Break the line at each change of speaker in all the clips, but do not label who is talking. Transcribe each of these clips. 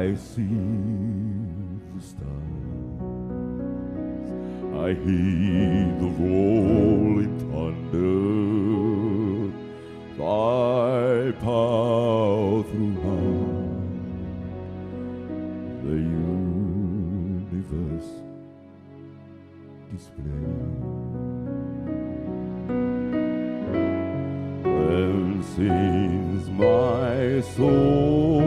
I see the stars, I hear the rolling thunder, thy power throughout the universe display. Then sings my soul,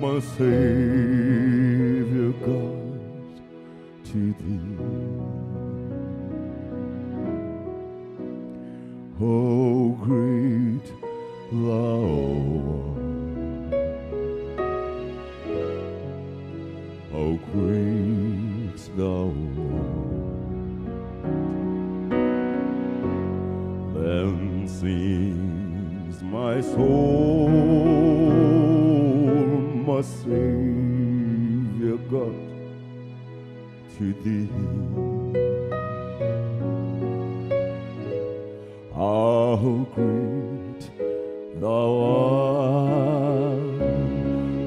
my Savior God, to thee. Oh, great thou art, how great thou art. Then sings my soul, my Savior God, to thee. How great thou art,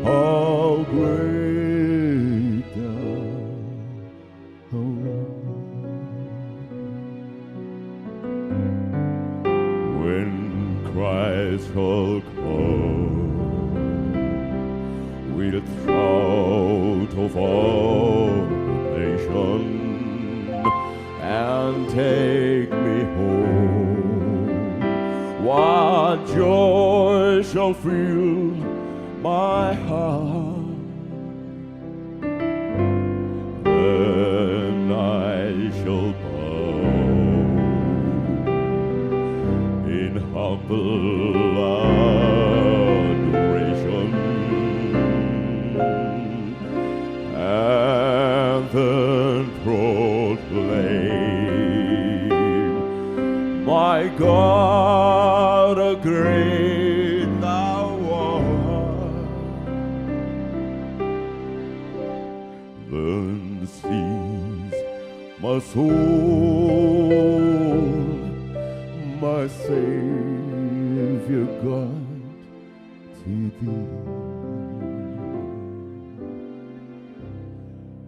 how great thou art. When Christ shall come with a shout of all nation and take me home, what joy shall fill my heart. Then I shall bow in humble adoration, and then proclaim, my God, a great thou art. Then sings my soul, my Savior God, to thee.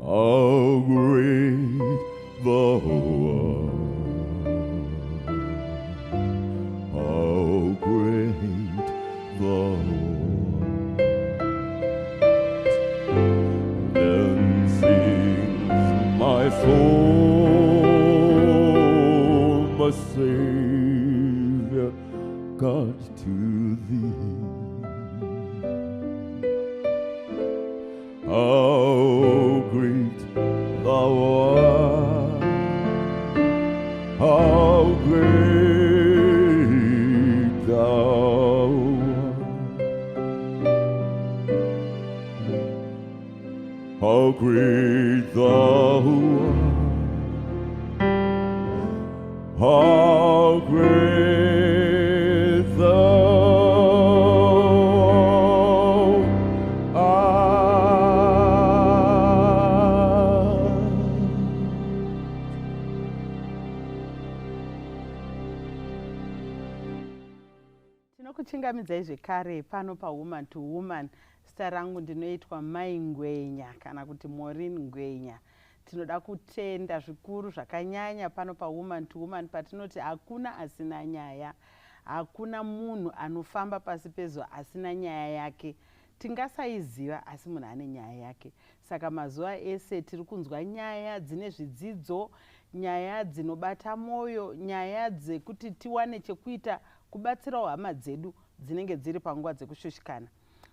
How great thou art, how great thou art. Then sings my soul, my Savior God, to thee. How great thou art, how great thou art, how great thou art, how great thou
tinokuchingamidzai zvekare pano pawoman to woman. Zita rangu ndinoitwa Mai Ngenya kana kuti Maureen Ngenya. Tinoda kutenda zvikuru zvakanyanya pano pawoman to woman patinoti hakuna asina nyaya, hakuna munhu anofamba pasi pezuva asina nyaya yake. Tingasaiziva asi munhu ane nyaya yake. Saka mazuva ese tiri kunzwa nyaya dzine zvidzidzo, nyaya dzinobata moyo, nyaya dzekuti tiwane chekuita kubatsirawo hama dzedu dzinenge dziri panguva dzekushushikana.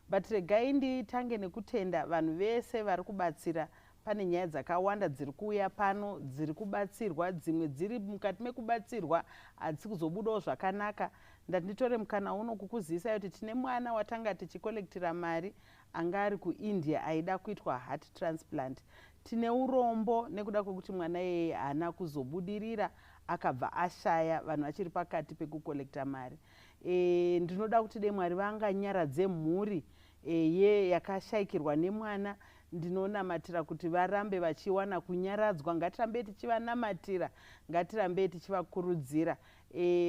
But regai nditange nekutenda vanhu vese vari kubatsira. Pane nyaya dzakawanda dziri kuuya pano dziri kubatsirwa, dzimwe dziri mukati mekubatsirwa hadzisi kuzobudawo zvakanaka. Ndanditore mukana uno kukuzivisa kuti tine mwana watanga tichikolektira mari anga ari kuIndia aida kuitwa heart transplant. Tine urombo nekuda kwekuti mwana yeye haana kuzobudirira akabva ashaya vanhu vachiri pakati pekukolekta mari. Ndinoda kuti dei Mwari vanganyaradze mhuri yakashayikirwa nemwana. Ndinonamatira kuti varambe vachiwana kunyaradzwa. Ngatirambe tichivanamatira, ngatirambe tichivakurudzira.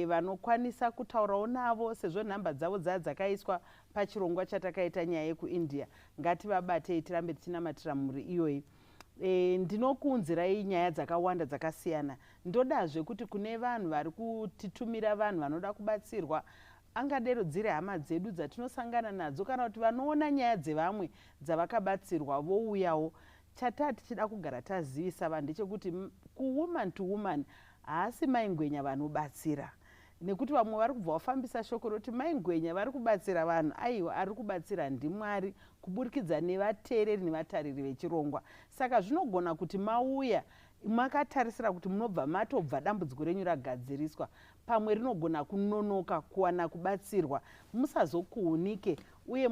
vanokwanisa kutaurawo navo sezvo nhamba dzavo dzakaiswa pachirongwa chatakaita nyaya yekuindia. Ngativabatei tirambe tichinamatira mhuri iyoyi. Ndinokuunzirai nyaya dzakawanda dzakasiyana. Ndodazve kuti kune vanhu vari kutitumira vanhu vanoda kubatsirwa, angadero dziri hama dzedu dzatinosangana nadzo kana kuti vanoona nyaya dzevamwe dzavakabatsirwa vouyawo. Chatati tichida kugara tazivisa vanhu ndechekuti kuwoman to woman haasi maingwenya vanobatsira, nekuti vamwe vari kubva vafambisa shoko roti maingwenya vari kubatsira vanhu. Aiwa, ari kubatsira ndiMwari kuburikidza nevateereri nevatariri vechirongwa. Saka zvinogona kuti mauya makatarisira kuti munobva matobva dambudziko renyu ragadziriswa, pamwe rinogona kunonoka kuwana kubatsirwa. Musazokuunike uye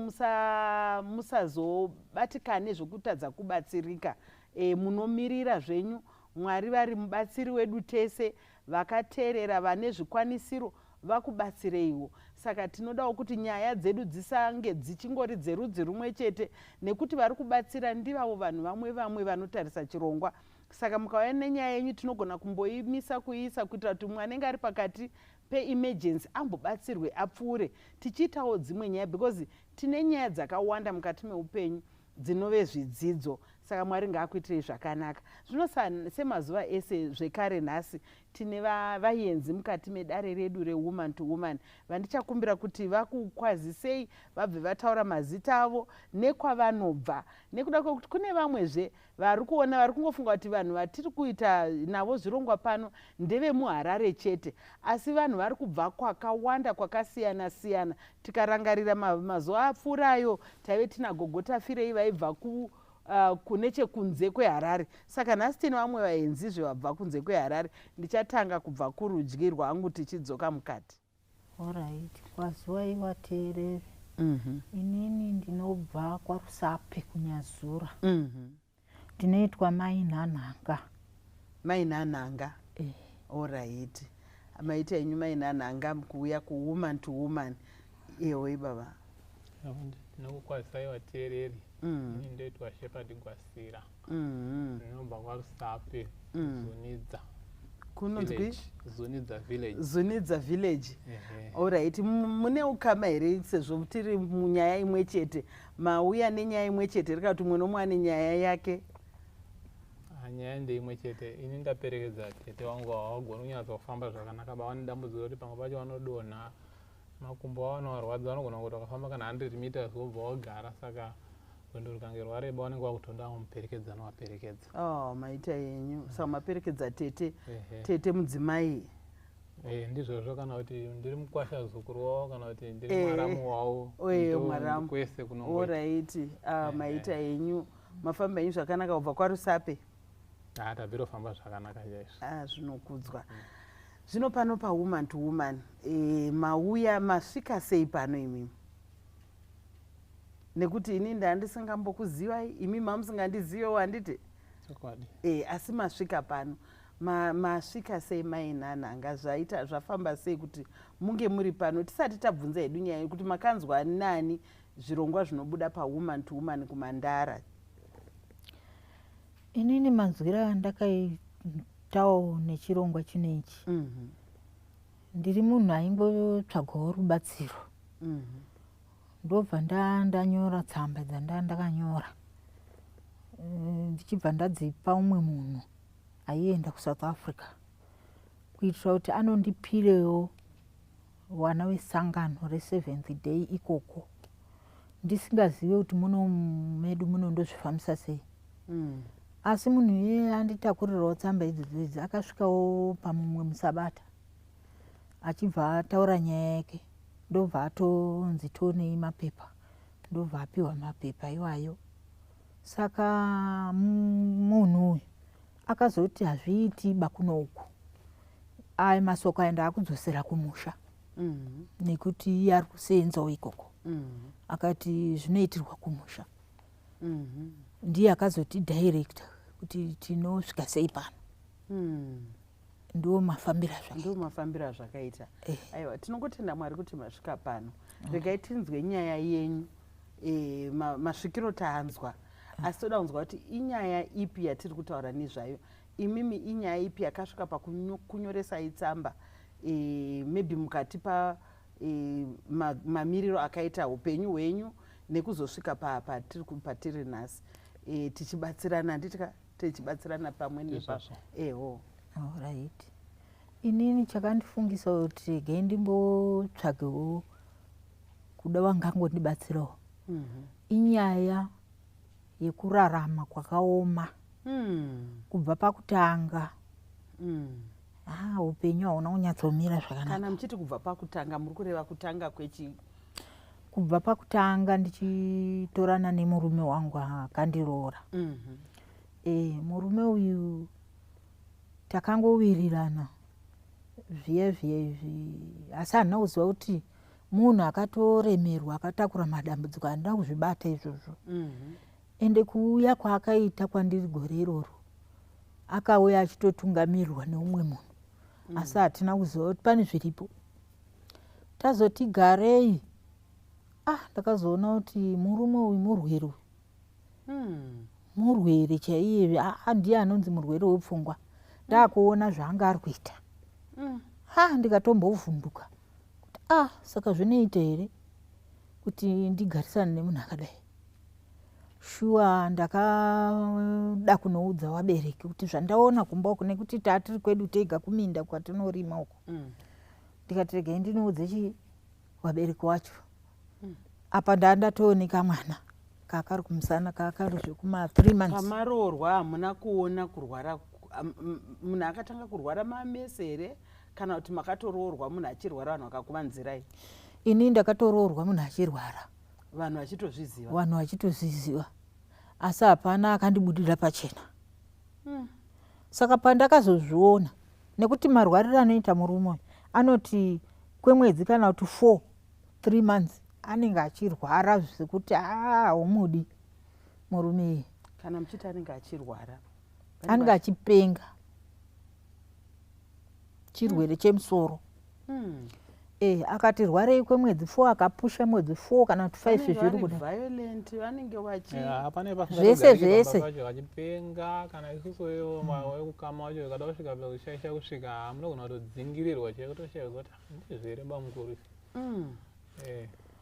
musazobatikane zvekutadza kubatsirika. Munomirira zvenyu, Mwari vari mubatsiri wedu tese, vakateerera vane zvikwanisiro vakubatsireiwo. Saka tinodawo kuti nyaya dzedu dzisange dzichingori dzerudzi rumwe chete, nekuti vari kubatsira ndivavo vanhu vamwe vanotarisa chirongwa. Saka mukauya nenyaya yenyu tinogona kumboimisa kuiisa kuitira kuti mumwe anenge ari pakati peemergency ambobatsirwe apfuure, tichiitawo dzimwe nyaya, because tine nyaya dzakawanda mukati meupenyu dzinove zvidzidzo. Saka Mwari ngaakuitirei zvakanaka. Zvino semazuva ese zvekare nhasi tine vaenzi mukati medare redu rewoman to woman vandichakumbira kuti vakukwazisei, vabve vataura mazita avo nekwavanobva, nekuda kwekuti kune vamwezve vari kuona, vari kungofunga kuti vanhu vatiri kuita navo zvirongwa pano ndevemuHarare chete, asi vanhu vari kubva kwakawanda kwakasiyana siyana. Tikarangarira mazuva apfuurayo taive tina Gogota Firei vaibva kune chekunze kweHarare. Saka nhasi tine vamwe vaenzizve vabva kunze kweHarare. Ndichatanga kubva kurudyi rwangu tichidzoka mukati.
Alright, kwaziwai vateereri. Inini ndinobva kwaRusape kuNyazura. Ndinoitwa mai Nhanhanga.
Mai Nhanhanga. Alright. Maita enyu mai Nhanhanga kuuya kuwoman to woman. Ewe baba.
Ndinokukwazisai vateereri. Ini ndoitwa Shepherd Gwasira. Ndinobva kwaRusape, Zunidza.
Kunonzwi?
Zunidza village.
Zunidza village. Alright. Mune ukama here sezvo tiri munyaya imwe chete? Mauya nenyaya imwe chete rika kuti mwe nomwe ane nyaya yake?
Nyaya ndeimwe chete. Ini ndaperekedza tete wangu wagona kunyatsofamba zvakanaka. Bava nedambudziko rekuti pamwe pacho vanodonha, makumbo avo anorwadza, vanogona kuti vakafamba kana 100 meters wobva wagara. Saka rwendo rukange rwareba vanenge vakutonda vamuperekedza novaperekedza.
Maita yenyu. Saka maperekedza tete mudzimai.
Ndizvozvo, kana kuti ndiri mukwasha zukuru wavo kana kuti ndiri mwaramu wavo.
Mwaramu.
Kwese kunongwe.
Alright. Maita yenyu. Mafamba yenyu zvakanaka kubva kwaRusape?
Tabvira kufamba zvakanaka chaizvo.
Zvinokudzwa. Zvino pano pawoman to woman, mauya masvika sei pano imimi? Nekuti ini ndandisingambokuziwai, imi mamusingandizivawo handiti?
Chokwadi.
Asi masvika pano. Masvika sei mai Nhanhanga? Zvafamba sei kuti munge muri pano? Tisati tabvunza hedu nyaya yekuti makanzwa nani zvirongwa zvinobuda pawoman to woman kuMandara?
Inini manzwira andakaitawo nechirongwa chinechi. Ndiri munhu aimbotsvagawo rubatsiro. Ndobva ndanyora tsamba dzandakanyora. Ndichibva ndadzipa umwe munhu aienda kuSouth Africa kuitira kuti anondipirewo wana wesangano re7th day ikoko, ndisingazive kuti muno medu muno ndozvifambisa sei. Asi munhu iye anditakurirawo tsamba idzi akasvikawo pamumwe muSabata achibva ataura nyaya yake, ndobva atonzi tionei mapepa, ndobva apiwa mapepa iwayo. Saka munhu uyu akazoti hazviiti bakuno uku, aya masoko aenda akudzosera kumusha nekuti iye ari kuseenzawo ikoko. Akati zvinoitirwa kumusha. Ndiye akazoti director kuti tinosvika sei pano. Ndiwo mafambira zvakaita. Aiwa, tinongotenda Mwari kuti masvika pano. Regai tinzwe nyaya yenyu. Masvikiro taanzwa. Asi toda kunzwa kuti inyaya ipi yatiri kutaura nezvayo. Imimi inyaya ipi yakasvika pakunyoresai tsamba
maybe mukatipa mamiriro akaita upenyu hwenyu nekuzosvika patiri nhasi tichibatsirana nditika tichibatsirana pamwe nepa eho.
Alright. Inini chakandifungisa kuti regai ndimbotsvagewo kuda wangangondibatsirawo inyaya yekurarama kwakaoma kubva pakutanga. Upenyu hauna kunyatsomira zvakanaka.
Kana muchiti kubva pakutanga muri kureva kutanga kwechi?
Kubva pakutanga ndichitorana nemurume wangu akandiroora. Murume uyu takangowirirana zviya izvi asi handina kuziva kuti munhu akatoremerwa akatakura madambudziko handina kuzvibata izvozvo. Ende kuuya kwaakaita kwandiri gore iroro akauya achitotungamirirwa neumwe munhu asi hatina kuziva kuti pane zviripo. Tazoti garei ndakazoona kuti murume uyu murwere murwere chaiye ndiye anonzi murwere wepfungwa. Ndakuona zvaanga ari kuita ndikatombovhunduka kuti saka zvinoita here kuti ndigarisane nemunhu akadai. Shuwa ndakada kunoudza vabereki kuti zvandaona kumba uku nekuti tatiri kwedu tega kuminda kwatinorima uko. Ndikati regai ndinoudze vabereki wacho. Apa ndandatooneka mwana kakari kumusana kakari zvekuma 3 months.
Pamaroorwa hamuna kuona kurwara munhu akatanga kurwara mamese here kana kuti makatoroorwa munhu achirwara vanhu vakakuvanzirai?
Ini ndakatoroorwa munhu achirwara
vanhu vachitozviziva.
Vanhu vachitozviziva asi hapana akandibudira pachena. Saka pandakazozviona nekuti marwariro anoita murume uyu anoti kwemwedzi kana kuti 3 months anenge achirwara zvekuti haumudi murume iyi.
Kana muchiti anenge achirwara
anenge achipenga chirwere chemusoro. Akati rwarei kwemwedzi 4 akapusha mwedzi 4 kana kuti 5 zviri kuda.
Violent vanenge
zvese
vachipenga kana isusuyo wekukama wacho kada kusvika kushaisha kusvika hamunogona kutodzingirirwa chekutoshaika kuti ndizvere bamukuru.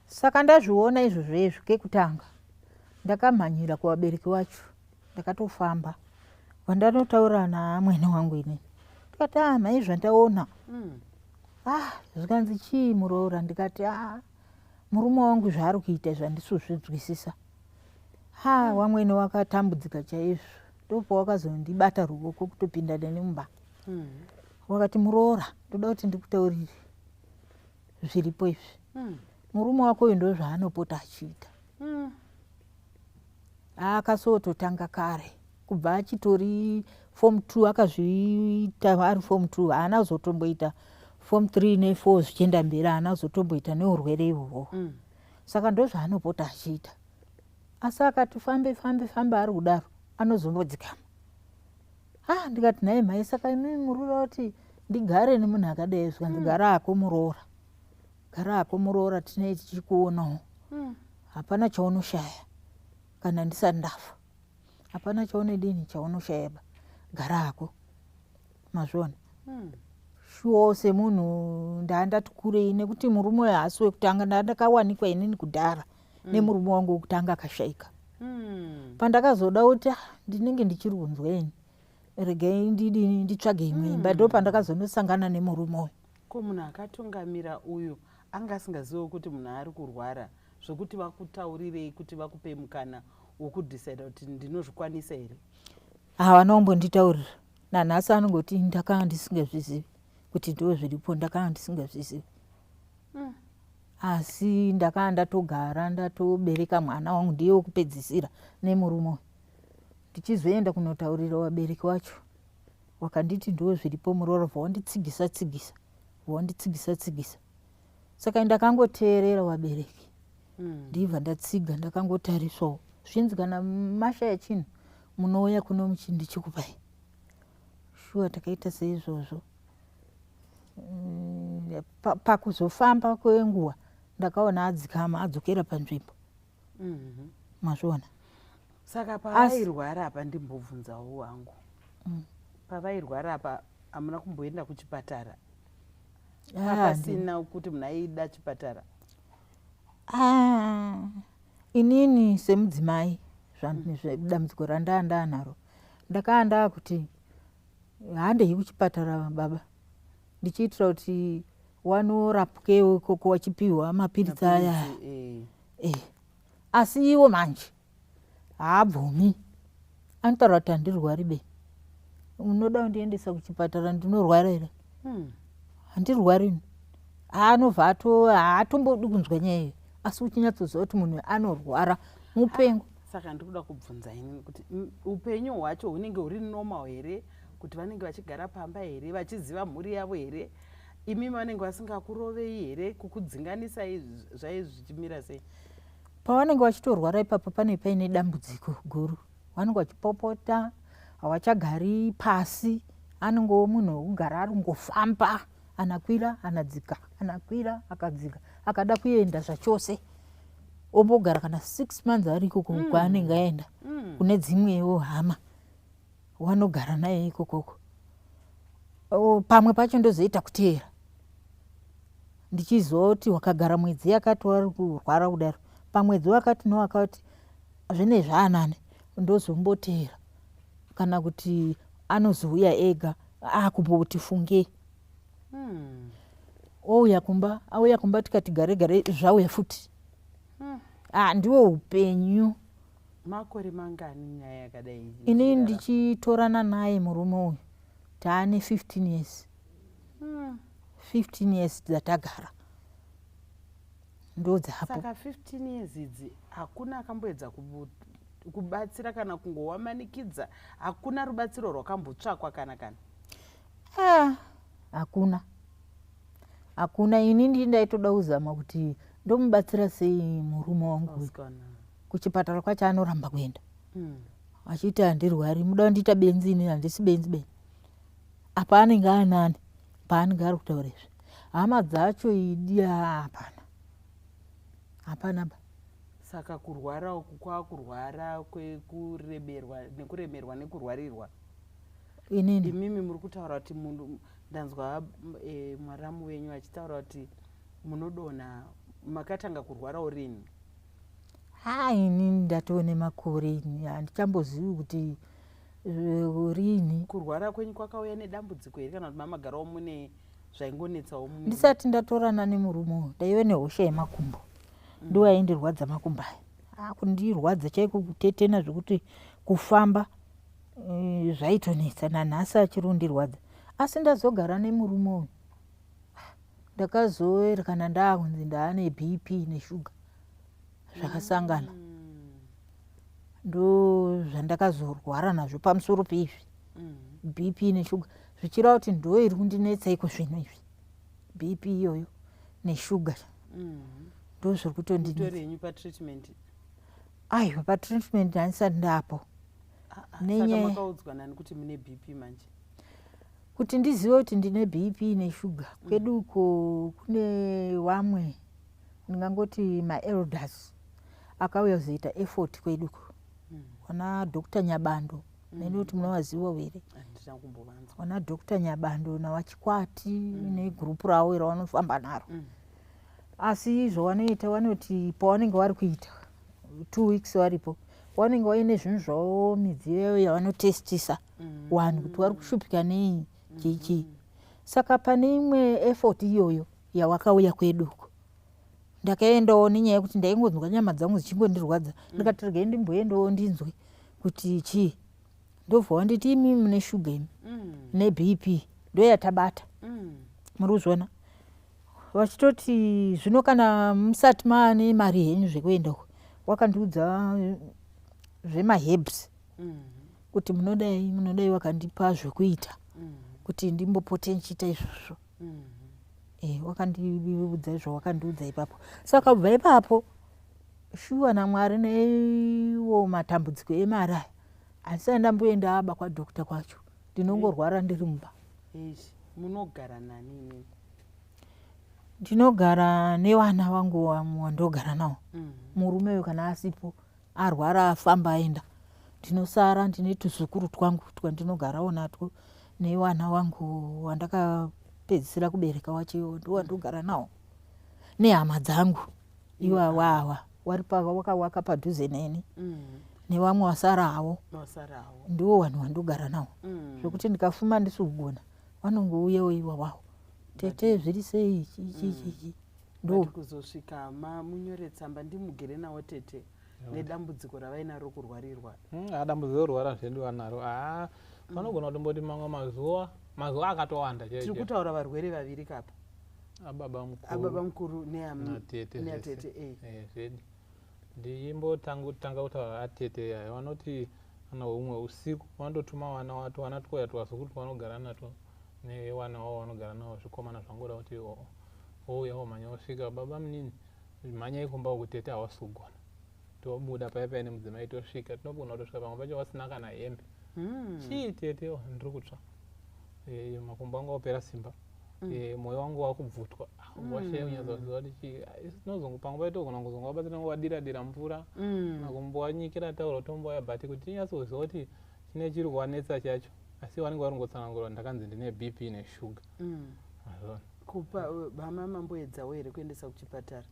Saka ndazviona izvozvo kekutanga ndakamhanyira kuvabereki wacho ndakatofamba vandanotaura namwene wangu inini ndikati mhai zvandaona zvikanzi chii muroora? Ndikati murume wangu zvaari kuita zvandisozvinzwisisa. Wamwene wakatambudzika chaizvo ndopawakazondibata ruoko kutopinda neni mumba. Wakati muroora ndoda kuti ndikutaurire zviripo izvi. Murume wako uyu ndo zvaanopota achiita. Akasototanga kare kubva achitori form 2 akazviita ari form 2 haana kuzotomboita form 3 ne4 zvichienda mberi haana kuzotomboita neurwere ihwohwo. Saka ndo zvaanopota achiita asi akati fambe ari kudaro anozombodzikama. Ndikati nhaye mhai saka imi murura kuti ndigare nemunhu akadai zvikanzi gara hako muroora. Gara hako muroora tinei tichikuonawo. Hapana chaunoshaya kana ndisati ndafa. Hapana chaunodini chaunoshaya gara hako. Mazviona? Shuwo semunhu ndandati kurei nekuti murume uyu haasi wekutanga ndandakawanikwa inini kudhara nemurume wangu wekutanga akashaika. Pandakazoda kuti ndinenge ndichiri kunzwenyi regai nditsvage imwe imba ndo pandakazondosangana nemurume uyu.
Ko munhu akatungamira uyu anga asingazivi kuti munhu ari kurwara zvokuti vakutaurirei kuti vakupe mukana wokudhisaida kuti ndinozvikwanisa here?
Havana kumbonditaurira. Nanhasi anongoti ndakanga ndisingazvizivi kuti ndo zviripo, ndakanga ndisingazvizivi. Asi ndakanga ndatogara ndatobereka mwana wangu ndiye wokupedzisira nemurume uyu. Ndichizoenda kunotaurira vabereki wacho wakanditi ndo zviripo muroora vawanditsigisa. Saka ndakangoteerera vabereki ndibva ndatsiga ndakangotariswawo. Zvinzi kana mashaya chinhu munouya kuno ndichikupai. Shuwa takaita seizvozvo. Pakuzofamba kwenguva ndakaona adzikama adzokera panzvimbo. Mazviona?
Saka pavairwara apa ndimbobvunzawo wangu. Pavairwara apa hamuna kumboenda kuchipatara? Pasina kuti munaida chipatara.
Inini semudzimai dambudziko randaa naro ndakaa kuti handei kuchipatara baba, ndichiitira kuti wanorapwewo ikoko wachipiwa mapiritsi aya. Asi iwo manje haabvumi, anotaura kuti handirwari be. Unoda kundiendesa kuchipatara, ndinorwara here? Handirwari. Anobva haatombodi kunzwa nyaya iyo, asi uchinyatsoziva kuti munhu anorwara mupengo.
Saka ndikuda kubvunza ini kuti upenyu hwacho hunenge huri normal here, kuti vanenge vachigara pamba here, vachiziva mhuri yavo here, imi vanenge vasingakurovei here, kukudzinganisai zvaizvichimira sei?
Pavanenge vachitorwara ipapo pane paine dambudziko guru, vanenge vachipopota, havachagari pasi, anongowo munhu wekugara arikungofamba, anakwira anadzika, anakwira akadzika, akada kuenda zvachose ombogara kana 6 months ari ikoko kwaanenge aenda kune dzimwewo hama wanogara naye ikokoko. Pamwe pacho ndozoita kuteera, ndichizoti wakagara mwedzi yakati wari kurwara kudaro, pamwedzi wakati nowakati zvinezvi anane, ndozomboteera kana kuti anozouya ega akumboti fungei. Ouya kumba tikati gare gare zvauya futi. Ndiwo upenyu.
Makore mangani nyaya yakadai?
Ini ndichitorana naye murume uyu taane 15 years. 15 years dzatagara. Ndodzapo.
Saka 15 years idzi hakuna akamboedza kubatsira kana kungowamanikidza? Hakuna rubatsiro rwakambotsvakwa kana?
Hakuna. Ini ndaitoda kuzama kuti ndomubatsira sei murume wangu kuchipatara kwacho anoramba kuenda. Achiti handirwari, muda kundiita benzi, ini handisi benzi. Apa anenge anani paanenge ari kutaura izvi. Hama dzacho idi hapana.
Saka kurwara uku kwakurwara nekuremerwa nekurwarirwa. Imimi muri kutaura kuti munhu, ndanzwa mwaramu wenyu achitaura kuti munodonha, makatanga kurwara urini?
Ini ndatone makore, handichambozivi kuti urini.
Kurwara kwenyu kwakauya nedambudziko here kana kuti mamagarawo mune zvaingonetsawo?
Ndisati ndatorana nemurume uyu ndaive nehosha yemakumbo, ndo aindirwadza makumbo aya. Kundirwadza chaiko kutetena zvokuti kufamba zvaitonetsa, nanhasi achiri kundirwadza. Asi ndazogara nemurume uyu ndakazoerekana ndakunzi ndaane BP neshuga zvakasangana. Ndo zvandakazorwara nazvo pamusoro peizvi, BP neshuga, zvichireva kuti ndo iri kundinetsa iko zvino izvi, BP iyoyo neshuga ndo zviri kutondinetsa.
Mutorenyu patreatment?
Aiwa, patreatment handisati ndapo.
Saka makaudzwa nani kuti mune BP manje?
Kuti ndizive kuti ndine BP neshuga, kwedu uko kune vamwe ndingangoti maelders akauya kuzoita effort kwedu uko. Wana Dr. Nyabando, neni kuti munovaziva here? Wana Dr. Nyabando nawachikwati negrupu ravo ravanofamba naro. Asi zvavanoita vanoti pavanenge vari kuita 2 weeks varipo, vanenge vaine zvinhu zvavo, midziyo yavanotestisa vanhu kuti vari kushupika nei chichi. Saka pane imwe effort iyoyo yawakauya kwedu uko, ndakaendawo nenyaya yekuti ndaingonzwa nyama dzangu dzichingondirwadza, ndikati regai ndimboendawo ndinzwe kuti chii. Ndobva wanditi imi mune shuga imi neBP ndoyatabata. Muri kuzviona? Vachitoti zvino kana musati maane mari henyu zvekuenda uko, wakandiudza zvemaherbs kuti munodai wakandipa zvekuita kuti ndimbopote nchiita izvozvo. Wakandiudza zvawakandiudza ipapo. Saka kubva ipapo shuwa naMwari neiwo matambudziko emari aya, handisati ndamboenda aba kwadhokta kwacho, ndinongorwara ndiri mumba.
Munogara nani?
Ndinogara nevana vangu wandogara nawo. Murume uyu kana asipo, arwara afamba aenda, ndinosara ndine tuzukuru twangu twandinogarawo natwo nevana vangu pedzisira kubereka wacho ndowandogara nawo nehama dzangu iwawawa wakawaka padhuze neni nevamwe vasarawo ndiwo vanhu vandogara nawo zvokuti ndikafuma ndisi kugona vanongouyawo iwawawo tete zviri sei ichi
ndo kuzosvika munyore tsamba ndimugere nawo tete nedambudziko ravaina rokurwarirwa
dambudziko rorwara zvendivanaro vanogona kutomboti mamwe mazuva akatowanda
tiri kutaura varwere vaviri kapa
ababa
mukuru neatete
zvedi ndiimbotanga kutaura atete aya vanoti kana umwe usiku vanototuma vana vato vanatwaya twasokuti vanogara nato nevana vavo vanogara navo zvikomana zvangoda kuti ouyawo mhanya wasvika baba munini mhanyai kumba kutete havasi kugona tobuda paya nemudzimai tosvika tinogona kutosvika pamwe pacho vasina kana hembe chii tete ndiri kutsva makumbo angu apera simba mwoyo wangu wakubvutwa washaya kunyatsoziva kuti chii pamwe pacho togona kuzonga wabatsira wadira mvura makumbo anyikira taura utombo yabhati kuti tinyatsoziva kuti chine chiri kuwanetsa chacho asi vanenge varingotsanangura ndakanzi ndine bp neshuga
kupa vama mamboedzawo here kuendesa kuchipatara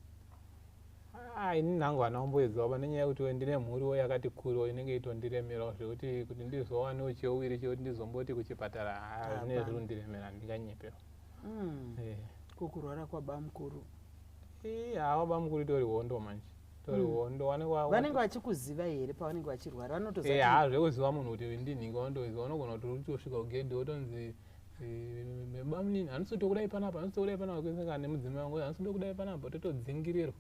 ini nhangu hana kumboedzawo nenyaya yekuti ndine mhuriwo yakati kuriwo inenge itondiremerawo zvekuti kuti ndizowanewo cheuwiri chekuti ndizomboti kuchipatara zvine zviri kundiremera ndinganyepewo
kukurwara kwababa mukuru
hava baba mukuru tori hondo manje tori hondo
vanenge vachikuziva here pavanenge vachirwara vanotoziva
zvekuziva munhu kuti ndinhinga vandoziva vanogona kuti uchitosvika kugedhi wotonzi baba munini hanisoti kudai panapa kuenzekana nemudzimai wangu hanisoti kudai panapa totodzingirirwa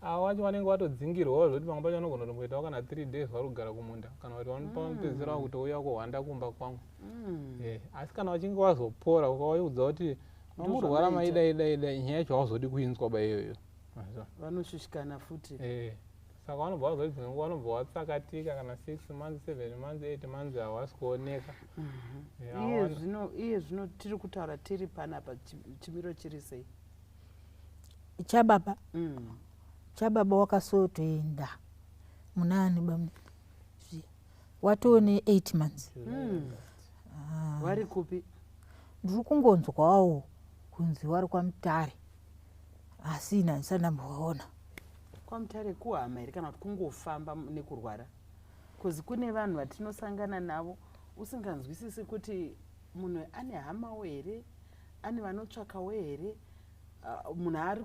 avo vacho vanenge vatodzingirwawo zvokuti pamwe pacho vanogona kutomboitawo kana 3 days vari kugara kumunda kana kuti vanopedzisira kutouya kuhwanda kumba kwangu asi kana vachinge vazopora ukavaudza kuti vamurwara maidaidai nyaya yacho havazodi kuinzwa baiyoyo
vanoshushikana futi
saka vanobva vazoti dzimwe nguva vanobva vatsakatika kana 6 months 7 months 8 months havasi kuoneka
iye zvino tiri kutaura tiri panapa chimiro chiri sei
chababa wakasotoenda munani bamwe watone 8 months
vari kupi
ndiri kungonzwawo kunzi wari kwaMutare asi ina ndisandamboona
kwaMutare kuhama here kana kuti kungofamba nekurwara kozi kune vanhu vatinosangana navo usinganzwisisi kuti munhu ane hamawo here ane vanotsvakawo here munhu ari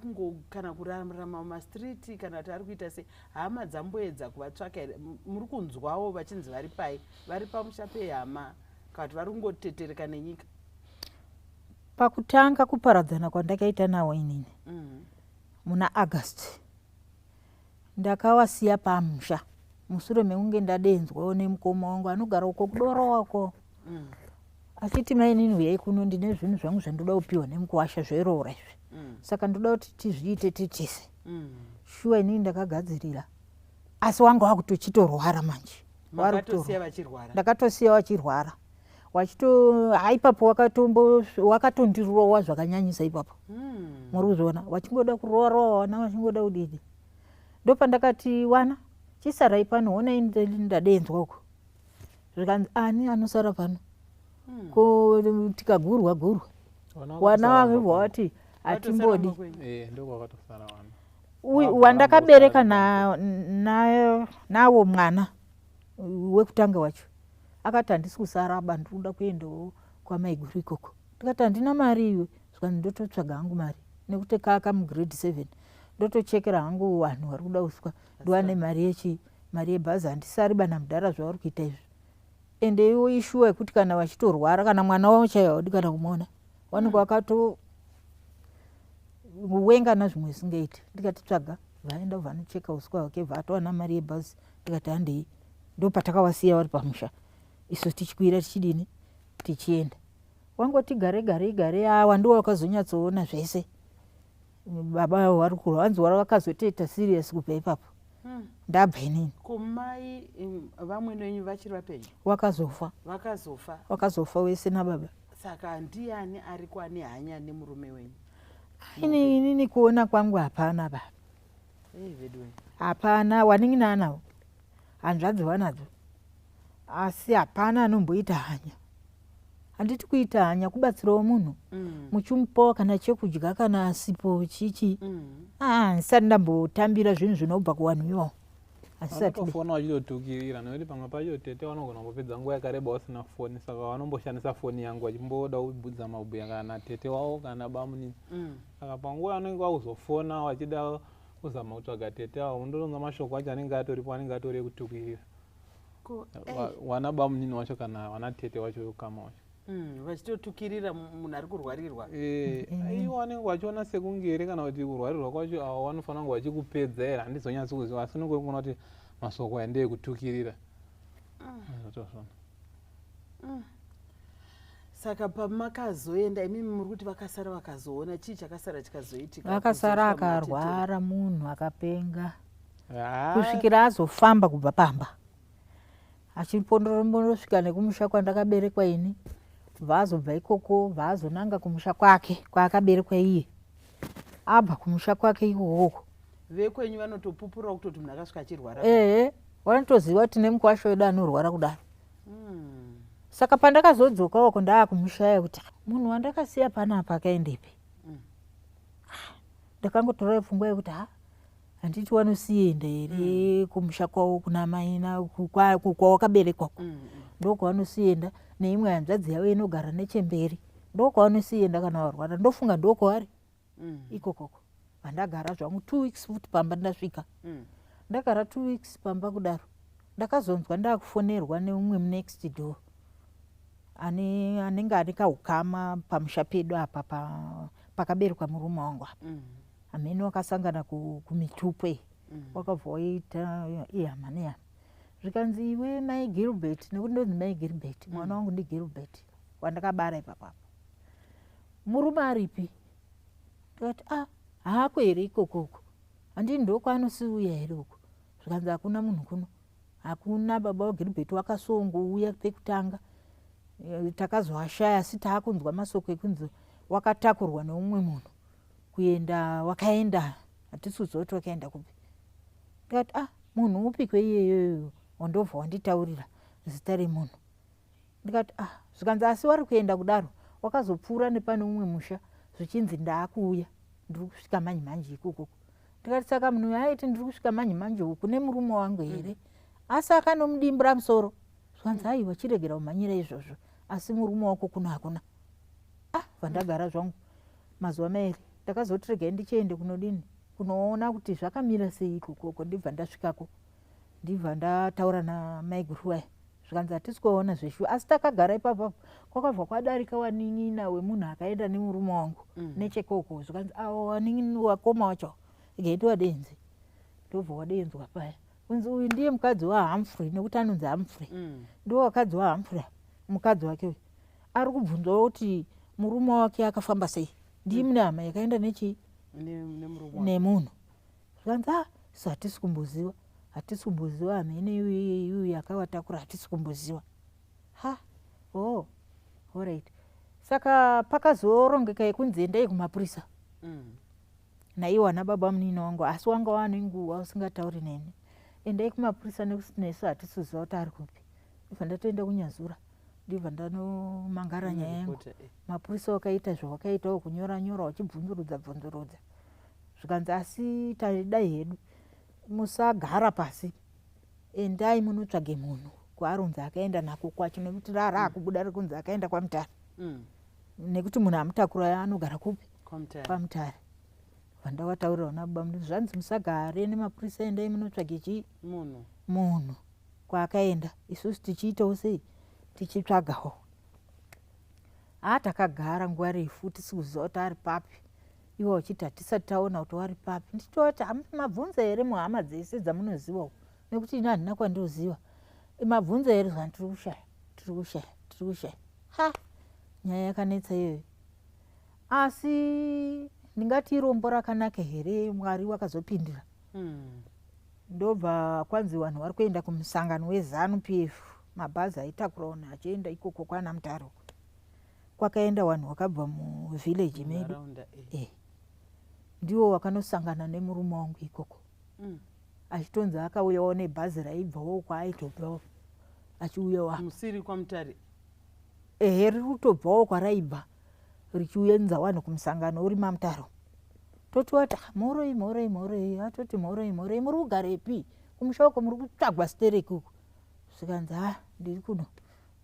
kana kurarama mumastriti kana kuti ari kuita sei hama dzamboedza kuvatsvaka here muri kunzwawo vachinzi vari pai vari pamusha pehama kana kuti vari kungotetereka nenyika
pakutanga kuparadzana kwandakaita nawo inini muna August ndakawasiya pamusha mushure mekunge ndadenzwawo nemukoma wangu anogara uko kudoro wako achiti mainini uyai kuno ndine zvinhu zvangu zvandoda kupiwa nemukuwasha zveroora izvi saka ndoda kuti tizviite titise shuwa inini ndakagadzirira asi wanga wakutochitorwara manje ndakatosiya vachirwara haipapo wakatondirowa zvakanyanyisa ipapo muri kuzviona vachingoda kurowa vana vachingoda kudidi ndopandakati wana chisarai pano honai ndadenzwa uko zvikanzi ani anosara pano ko tikagurwa wana vavibva vati hatimbodi wandakabereka nawo mwana wekutanga wacho akati handisi kusaraba ndikuda kuendawo kwamaiguru ikoko ndikati handina mari iwe zvikanzi ndototsvaga hangu mari nekuti kaka mugrade 7 ndotochekera hangu vanhu vari kuda uswa ndiwane mari yebhazi handisariba namudhara zvavari kuita izvi ende iwo ishuwa yekuti kana vachitorwara kana mwana wavo chaiwo haudi kana kumuona vanenge wakatowenga nazvimwe isingaiti ndikati tsvaga vaenda vanocheka uswa hwake vatowana mari yebhazi ndikati handei ndopatakawasiya vari pamusha isu tichikwira tichidini tichienda wangoti gare wandiwo wakazonyatsoona zvese baba vari kurwa vanzi wari vakazotoita serious kubva ipapo ndabva inini
kumai vamwe nenyu vachiri vapenyu
wakazofa wese nababa
saka ndiani ari kwani hanya nemurume wenyu
inini kuona kwangu hapana baba hapana waningi naanawo hanzvadzi wanadzo asi hapana anomboita hanya handiti kuita hanya kubatsirawo munhu muchimupawo kana chekudya kana sipo chichi ndisati ndambotambira zvinhu zvinobva kuvanhu ivavo.
Foni wachitotukirira nekuti pamwe pacho tete vanogona kupedza nguva yakareba usina foni, saka vanomboshandisa foni yangu vachimboda kubvunza mabhuya kana tete wavo kana bamunini. Saka panguva vanenge vakuzofona vachida kuzama kutsvaga tete wavo, undoronga mashoko acho anenge atoripo, anenge atori ekutukirira wana bamunini wacho kana wana tete wacho kama wacho
vachitotukirira munhu ari kurwarirwa.
Aiwa vanenge vachiona sekungere kana kuti kurwarirwa kwacho avo vanofanira kunge vachikupedza here, handizonyatsi kuziva, asi nongekuona kuti masoko aya ndeekutukirira.
Saka pamakazoenda imimi muri kuti vakasara vakazoona chii chakasara chikazoitika?
Vakasara akarwara munhu akapenga kusvikira azofamba kubva pamba achipondorosvika nekumusha kwandakaberekwa ini, vaazobva ikoko vaazonanga kumusha kwake kwaakaberekwa iye. Abva kumusha kwake ikoko
vekwenyu vanotopupura kutoti munhu akasvika achirwara.
vanotoziva kuti nemukwasho wedu anorwara kudaro. Saka pandakazodzokawo kundaa kumushaya kuti munhu wandakasiya panapa akaendepi, ndakangotora pfungwa yekuti handiti wanosienda here kumusha kwawo kuna mai kwawakaberekwako, ndokwavanosienda neimwe hanzvadzi yavo inogara nechemberi, ndokwavanosienda kana warwara. Ndofunga ndokwavari ikokoko vandagara zvangu 2 weeks futi pamba ndasvika. Ndagara 2 weeks pamba kudaro, ndakazonzwa ndakufonerwa neumwe munext door anenge ane kahukama pamusha pedu apa pakaberekwa murume wangu apa. Amene wakasangana kumitupwe wakabva waita ihama nehama, zvikanzi iwe mai Gilbert, nekuti ndonzi mai Gilbert, mwana wangu ndi Gilbert wandakabara ipapapa. Murume aripi? Ndikati haako here ikokoko, handii ndokwaanosiuya here uko. Zvikanzi hakuna munhu kuno, hakuna baba waGilbert wakasongouya pekutanga, takazoashaya asi taakunzwa masoko ekunzi wakatakurwa neumwe munhu kuenda, wakaenda hatisi kuzoti wakaenda kupi. Ndikati munhu upi kweiyeyoyo wandobva wanditaurira zita remunhu. Ndikati zvikanzi asi wari kuenda kudaro wakazopfuura nepane umwe musha zvichinzi ndaakuuya ndiri kusvika manje manje ikokoko. Ndikati saka munhu aiti ndiri kusvika manje manje uku nemurume wangu here, asi akanomudimbira musoro. Zvikanzi aiwa chiregera kumhanyira izvozvo, asi murume wako kuno hakuna. Vandagara zvangu mazuva mairi, ndakazoti regai ndichiende kunodini, kunoona kuti zvakamira sei ikokoko. Ndibva ndasvikako, ndibva ndataura namai guruwaya, zvikanzi hatisi kuona zveshu, asi takagara ipapo kwakabva kwadarika wanin'ina wemunhu akaenda nemurume wangu nechekoko. Zvikanzi wanin'ina wakoma wacho gaiti wadenzi, ndobva wadenzwa paya. Kunzi uyu ndiye mukadzi waHumphrey, nekuti anonzi Humphrey, ndiwo wakadzi waHumphrey. Mukadzi wake uyu ari kubvunzwawo kuti murume wake akafamba sei, ndii mune hama yakaenda nechii nemunhu. Zvikanzi so hatisi kumboziva, hatisi kumboziva hamene iyu yakawatakura, hatisi kumboziva. Alright. Saka pakazorongeka yekunzi endai kumapurisa naiwo ana baba munini wangu, asi wanga wane nguva usingatauri neni. Endai kumapurisa nekuti nesu hatisi kuziva kuti ari kupi. Ndibva ndatoenda kunyazura, ndibva ndanomangara nyaya yangu. Mapurisa wakaita zvawakaitawo, kunyora nyora wachibvunzurudza. Zvikanzi asi taidai hedu musagara pasi, endai munotsvage munhu kwaaronzi akaenda nako kwacho, nekuti raakubuda rekunzi akaenda kwaMutare, nekuti munhu amutakura anogara kupi? kwaMutare. Vandawataurira nababa munini, zvanzi musagare nemapurisa, endai munotsvage chii? Munhu kwaakaenda. Isusu tichiitawo sei? Tichitsvagawo. Takagara nguva refu tisi kuziva kuti ari papi. Ivo wachiti hatisati taona kuti wari papi. Ndichitoti mabvunza here muhama dzese dzamunozivawo, nekuti ini handina kwandoziva. Mabvunza here zvani tiri kushaya. Nyaya yakanetsa iyoyo. Asi ndingati irombo rakanaka here Mwari wakazopindira. Ndobva kwanzi vanhu vari kuenda kumusangano weZANU-PF, mabhazi aitakurawo achienda ikoko kwana Mutare. Kwakaenda vanhu vakabva muvhileji medu, ndiwo wakanosangana nemurume wangu ikoko. Achitonzi akauyawo nebhazi raibvawo kwaaitobvawo achiuyawo
musiri kwaMutare.
riri kutobvawo kwaraibva richiuyenza vanhu kumusangano uri mamutaro totiwati mhoroi atoti mhoroi muri kugarepi kumusha uko muri kutsvagwa stereki uko zvikanzi ndiri kuno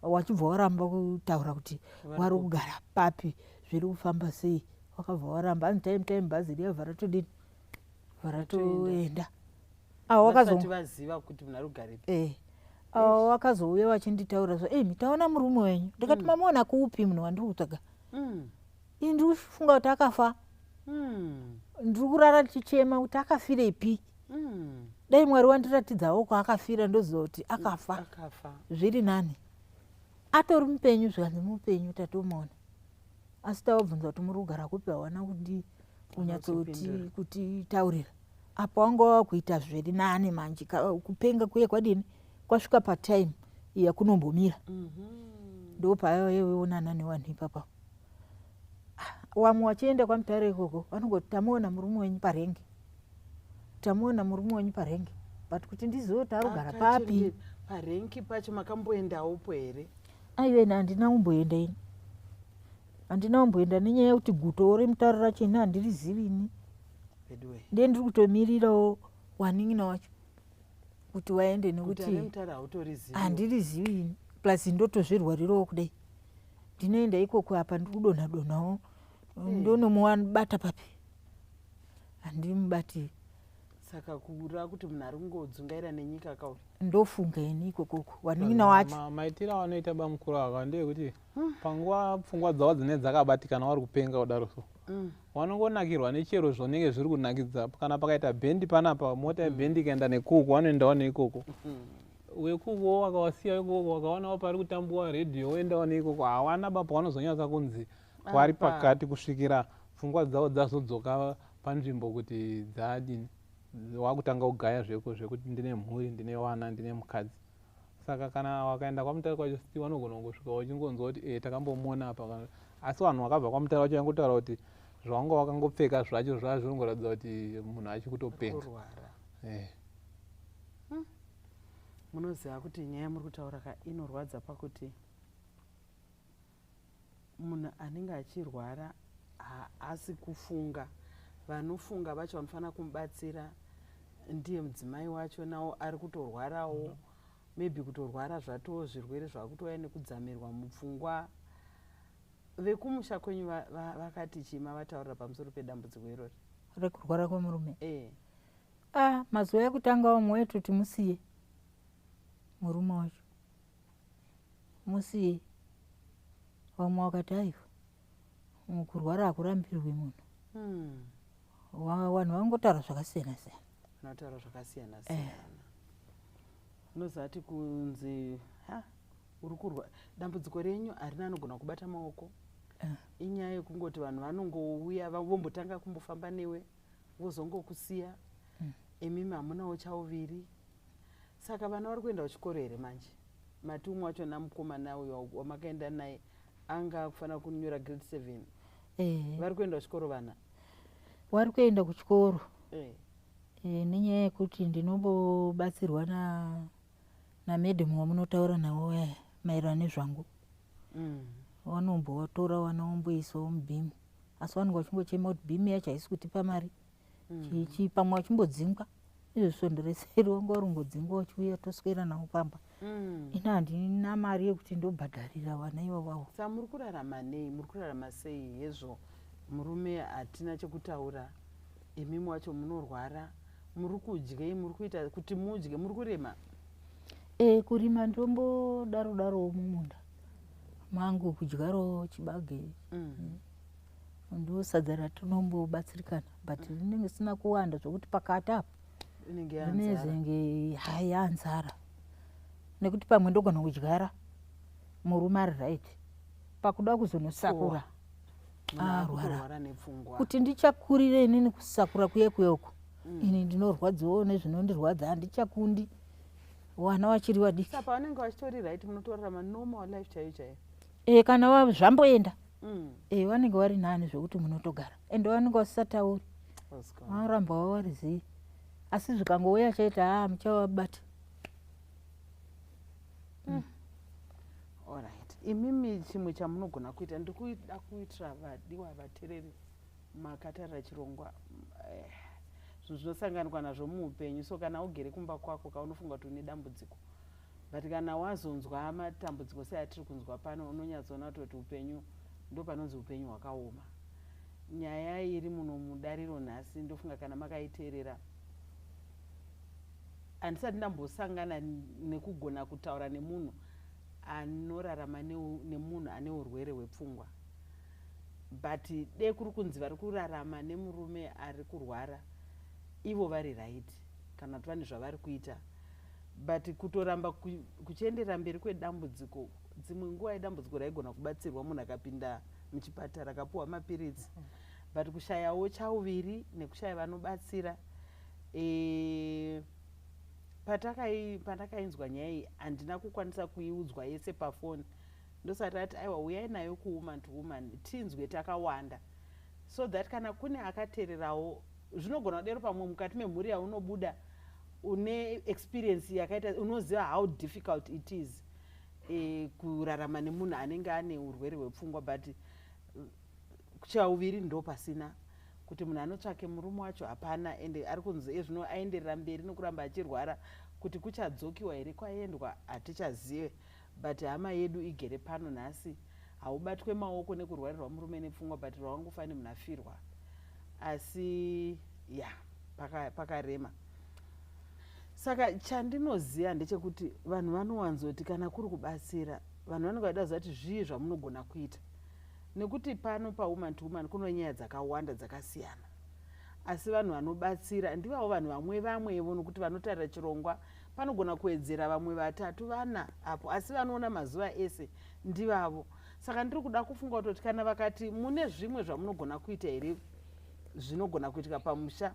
wachibva waramba kutaura kuti wari kugara papi zviri kufamba sei wakabva waramba ani time bhazi riya varatodini varatoenda
vaziva kuti muna rugarepi
wakazouya wachinditaura so mitaona murume wenyu ndikati mamuona kuupi munhu wandiri kutsvaga ndiri kufunga kuti akafa ndiri kurara tichichema kuti akafirepi dai mwari wandiratidzawo kwaakafira ndoziva kuti akafa zviri nani atori mupenyu zvikanzi mupenyu tatomuona asi tawabvunza kuti muri kugara kupi hawana kunyatsoti kutitaurira apo wanga wakuita zviri nani manje kupenga kuye kwadini kwasvika patime yakunombomira ndo payaonana nevanhu ipapa wamwe wachienda kwamutare ikoko vanongoti tamuona murume wenyu parenge but kuti ndizive kuti arugara papi
parengi pacho makamboendawopo here
aive handina kumboenda ini handina kumboenda nenyaya yekuti guto remutare racho ini handirizivini ndiye ndiri kutomirirawo waning'ina wacho kuti waende nekuti handirizivi plus ndotozvirwarirawo kudai ndinoenda ikoko apa ndiri kudonha-donhawo ndonomuwabata papi handimubati
saka kura kuti munhu ari kungodzungaira nenyika kauri
ndofunga ini ikokoko waning'ina wacho
maitiro awanoita bamukuru aka ndeyekuti panguva pfungwa dzavo dzinenge dzakabatikana vari kupenga kudaro so vanongonakirwa nechero zvonenge zviri kunakidza kana pakaita bhendi panapa mota yebhendi ikaenda nekuku vanoendawo neikoko wekuko wakawasiya ikoko wakaonawo pari kutambuwa redhiyo woendawo neikoko hawana bapa vanozonyatsa kunzi vari pakati kusvikira pfungwa dzavo dzazodzoka panzvimbo kuti dzadini wakutanga kugaya zveko zvekuti ndine mhuri ndine wana ndine mukadzi saka kana wakaenda kwamutare kwacho siti vanogona kungosvika wachingonzwa kuti takambomuona apa asi vanhu vakabva kwamutare wacho vangotaura kuti zvawanga wakangopfeka zvacho zvaa zvirongoratidza kuti munhu achikutopenga
munoziva kuti nyaya muri kutaura inorwadza pakuti munhu anenge achirwara haasi kufunga vanofunga vacho vanofanira kumubatsira ndiye mudzimai wacho nawo ari kutorwarawo maybe kutorwara zvatoo zvirwere zvakutouya nekudzamirwa mupfungwa vekumusha kwenyu vakati chima vataurira pamusoro pedambudziko irori
rekurwara kwemurume mazuva ekutanga vamwe wetu timusiye murume wacho musiye vamwe wakati aiva kurwara hakurambirwi munhu vanhu vangotaura zvakasiyana-siyana
vanotaura zvakasiyana-siyana unozati kunzi uri kurwara dambudziko renyu harina anogona kubata maoko inyaya yekungoti vanhu vanongouya vombotanga kumbofamba newe vozongokusiya emimi hamunawo chauviri saka vana vari kuenda kuchikoro here manje mati umwe wacho namukomana uyo wamakaenda naye anga kufanira kunyora grade 7 vari kuenda kuchikoro vana
vari kuenda kuchikoro nenyaya yekuti ndinombobatsirwa namedhamu wamunotaura nawo maererano nezvangu vanombotora vana vomboisawo mubhimu asi vanenge vachingochema kuti bhimu yacho haisi kutipa mari chichi pamwe vachimbodzingwa izvosondoreseri wanga vari kungodzingwa vachiuya toswera navo pamba ina handina mari yekuti ndobhadharira vana ivavavo
sa muri kurarama nei muri kurarama sei hezvo murume hatina chekutaura imimi wacho munorwara muri kudyei muri kuita kuti mudye muri kurima
kurima ndombodaro-darowo mumunda mangu kudyarawo chibage ndosadza ratinombobatsirikana but rinenge sina kuwanda zvokuti pakati apo rinezenge hayanzara nekuti pamwe ndogona kudyara murume ari right pakuda kuzonosakura arwara kuti ndichakurire inini kusakura kuye kuyoko ini ndinorwadziwo nezvinondirwadza handichakundi wana wachiri wadiki
saka vanenge vachitori right munotorarama normal life chaiyo chaiyo
kana zvamboenda vanenge vari nani zvokuti munotogara ende vanenge vasisatauri vanoramba wawarizivi asi zvikangouya chaita muchavabata
alright imimi chimwe chamunogona kuita ndikuda kuitira vadiwa vateereri makatarira chirongwa zvinhu zvinosanganwa nazvo muupenyu. So kana ugere kumba kwako kaunofunga kuti une dambudziko, but kana wazonzwa matambudziko seatiri kunzwa pano, unonyatsoona kuti upenyu ndo panonzi upenyu hwakaoma. Nyaya iri muno mudariro nhasi ndofunga kana makaiteerera, handisati ndambosangana nekugona kutaura nemunhu anorarama nemunhu ane urwere hwepfungwa, but dei kuri kunzi vari kurarama nemurume ari kurwara, ivo vari right kana kuti vane zvavari kuita, but kutoramba kuchienderera mberi kwedambudziko. Dzimwe nguva idambudziko raigona kubatsirwa munhu akapinda muchipatara akapuwa mapiritsi, but kushayawo chauviri nekushaya vanobatsira. Patakainzwa nyaya iyi handina kukwanisa kuiudzwa yese pafoni, ndosati ati aiwa uyai nayo kuwoman to woman tinzwe takawanda, so that kana kune akateererawo zvinogona kudero pamwe mukati memhuri yaunobuda une experience yakaita, unoziva how difficult it is kurarama nemunhu anenge ane urwere hwepfungwa, but chauviri ndo pasina, kuti munhu anotsvake murume wacho hapana, ende ari kunzi ezvino aenderera mberi nokuramba achirwara. Kuti kuchadzokiwa here kwaendwa hatichazive, but hama yedu igere pano nhasi, haubatwe maoko nekurwarirwa murume nepfungwa, but rwangofani munafirwa. Asi ya pakarema. Saka chandinoziva ndechekuti vanhu vanowanzoti kana kuri kubatsira, vanhu vanenge vada kuziva kuti zvii zvamunogona kuita, nekuti pano pawoman to woman kuno nyaya dzakawanda dzakasiyana, asi vanhu vanobatsira ndivavo vanhu vamwevo, nokuti vanotarira chirongwa panogona kuwedzera vamwe 3 4 apo, asi vanoona mazuva ese ndivavo. Saka ndiri kuda kufunga kutoti kana vakati mune zvimwe zvamunogona kuita here zvinogona kuitika pamusha,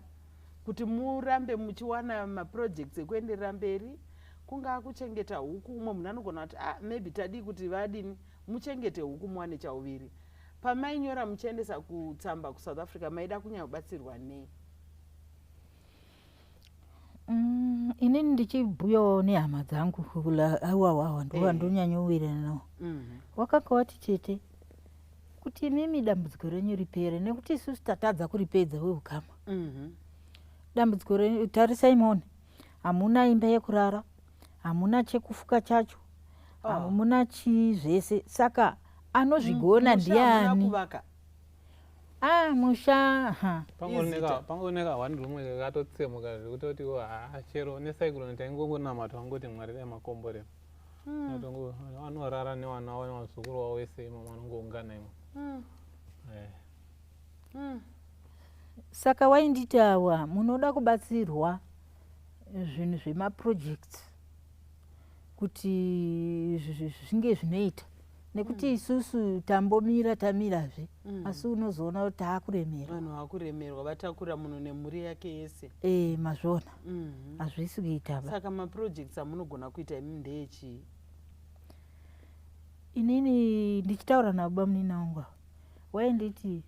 kuti murambe muchiwana maprojects ekuenderera mberi, kungaa kuchengeta huku. Umwe munhu anogona kuti maybe tadii kuti vadini muchengete huku muwane chauviri. Pamainyora muchiendesa kutsamba kuSouth Africa maida kunyabatsirwa nei?
Inini ndichibhuyawo nehama dzangu awawawa ndo vandonyanyowirirana nawo, wakanga wati chete kuti mimi dambudziko renyu ripere, nekuti isusu tatadza kuripedza weukama. Dambudziko renyu tarisai muone, hamuna imba yekurara, hamuna chekufuka chacho, hamuna zvese. Saka anozvigona ndiani? Musha
pangooneka 1 room kakatotsemuka zvekutoti chero nesaikuro taingongonamata wangoti Mwari dai makomborera, anorara nevana wavo nemazukuru wavo wese imo vanongoungana imo.
Saka wainditi awa munoda kubatsirwa zvinhu zvemaprojects kuti zvinge zvinoita, nekuti isusu tamirazve, asi unozoona kuti taakuremera.
Vanhu vakuremerwa vatakura munhu nemhuri yake yese.
Mazvona hazvisi kuita.
Saka maprojects amunogona kuita imi ndeyechii?
Inini ndichitaura nababa munini wangu wainditi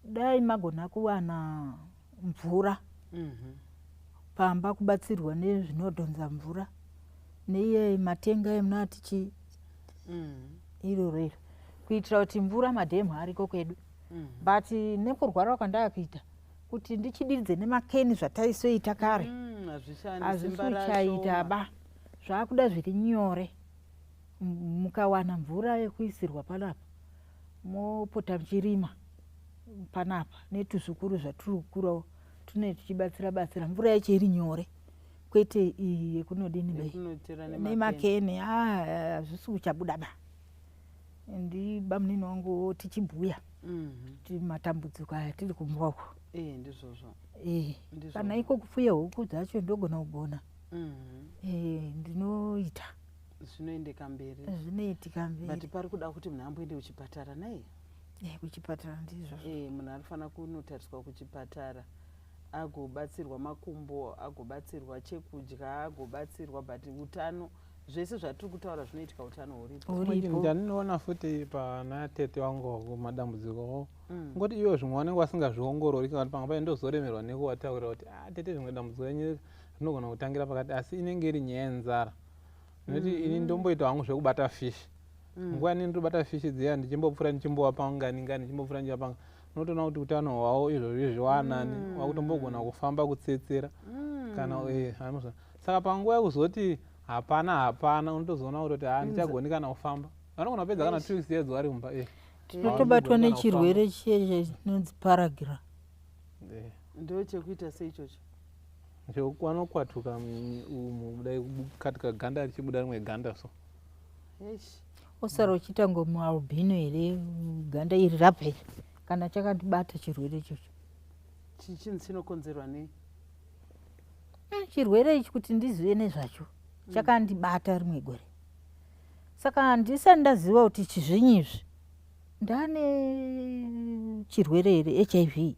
dai magona kuwana mvura pamba, kubatsirwa nezvinodhonza mvura, neiye matenga emunati chii irorero, kuitira kuti mvura madhemu ariko kwedu, but nekurwara kwandava kuita kuti ndichidiridze nemakeni zvataisoita kare hazvisichaita ba, zvakuda zviri nyore. Mukawana mvura yekuisirwa panapa mopota muchirima panapa, netuzukuru zvatiri kukurawo tune tichibatsira mvura yacho iri nyore, kwete iyi yekunodini nemakeni. Hazvisi kuchabuda ba. Ndiba munini wangu tichibhuya kuti matambudziko aya tiri kumba uko,
ndizvozvo.
Kana iko kufuya huku dzacho ndogona kugona, ndinoita
zvinoendeka mberi,
zvinoitika mberi.
But pari kuda kuti munhu amboende kuchipatara nai?
Kuchipatara ndizvo.
Munhu anofanira kunotariswa kuchipatara agobatsirwa makumbo, agobatsirwa chekudya, agobatsirwa, but utano zvese zvatiri kutaura zvinoitika utano huripo.
Ndanoona futi pana tete wangu madambudziko ngoti iyo zvimwe wanenge wasingazviongorori, kana pamwe paye ndozoremerwa nekuwataurira kuti tete zvimwe dambudziko renyu rinogona kutangira pakati, asi inenge iri nyaya yenzara. Nekuti ini ndomboita hangu zvekubata fish, nguva nini ndobata fishi dziya ndichimbopfuura ndichimbovapa ngani ndichimbopfuura ndichivapa unotoona kuti utano hwavo izvozvi zviwanani wakutombogona kufamba kutsetsera kana saka panguva yekuzoti hapana unotozoona kuti ndichagoni kana kufamba vanogona kupedza kana 2 weeks yedzi vari mumba
tinotobatwa nechirwere chinonzi paragira.
Ndo chekuita sei ichocho?
Vanokwatuka kudai kukatika ganda richibuda rimwe ganda so
osara uchiita ngomualbino here ganda iri rapera kana chakandibata chirwere ichocho.
Chichinzi chinokonzerwa nei?
Chirwere ichi kuti ndizive nezvacho chakandibata rimwe gore, saka handisati ndaziva kuti chizvinyizvi ndane chirwere here HIV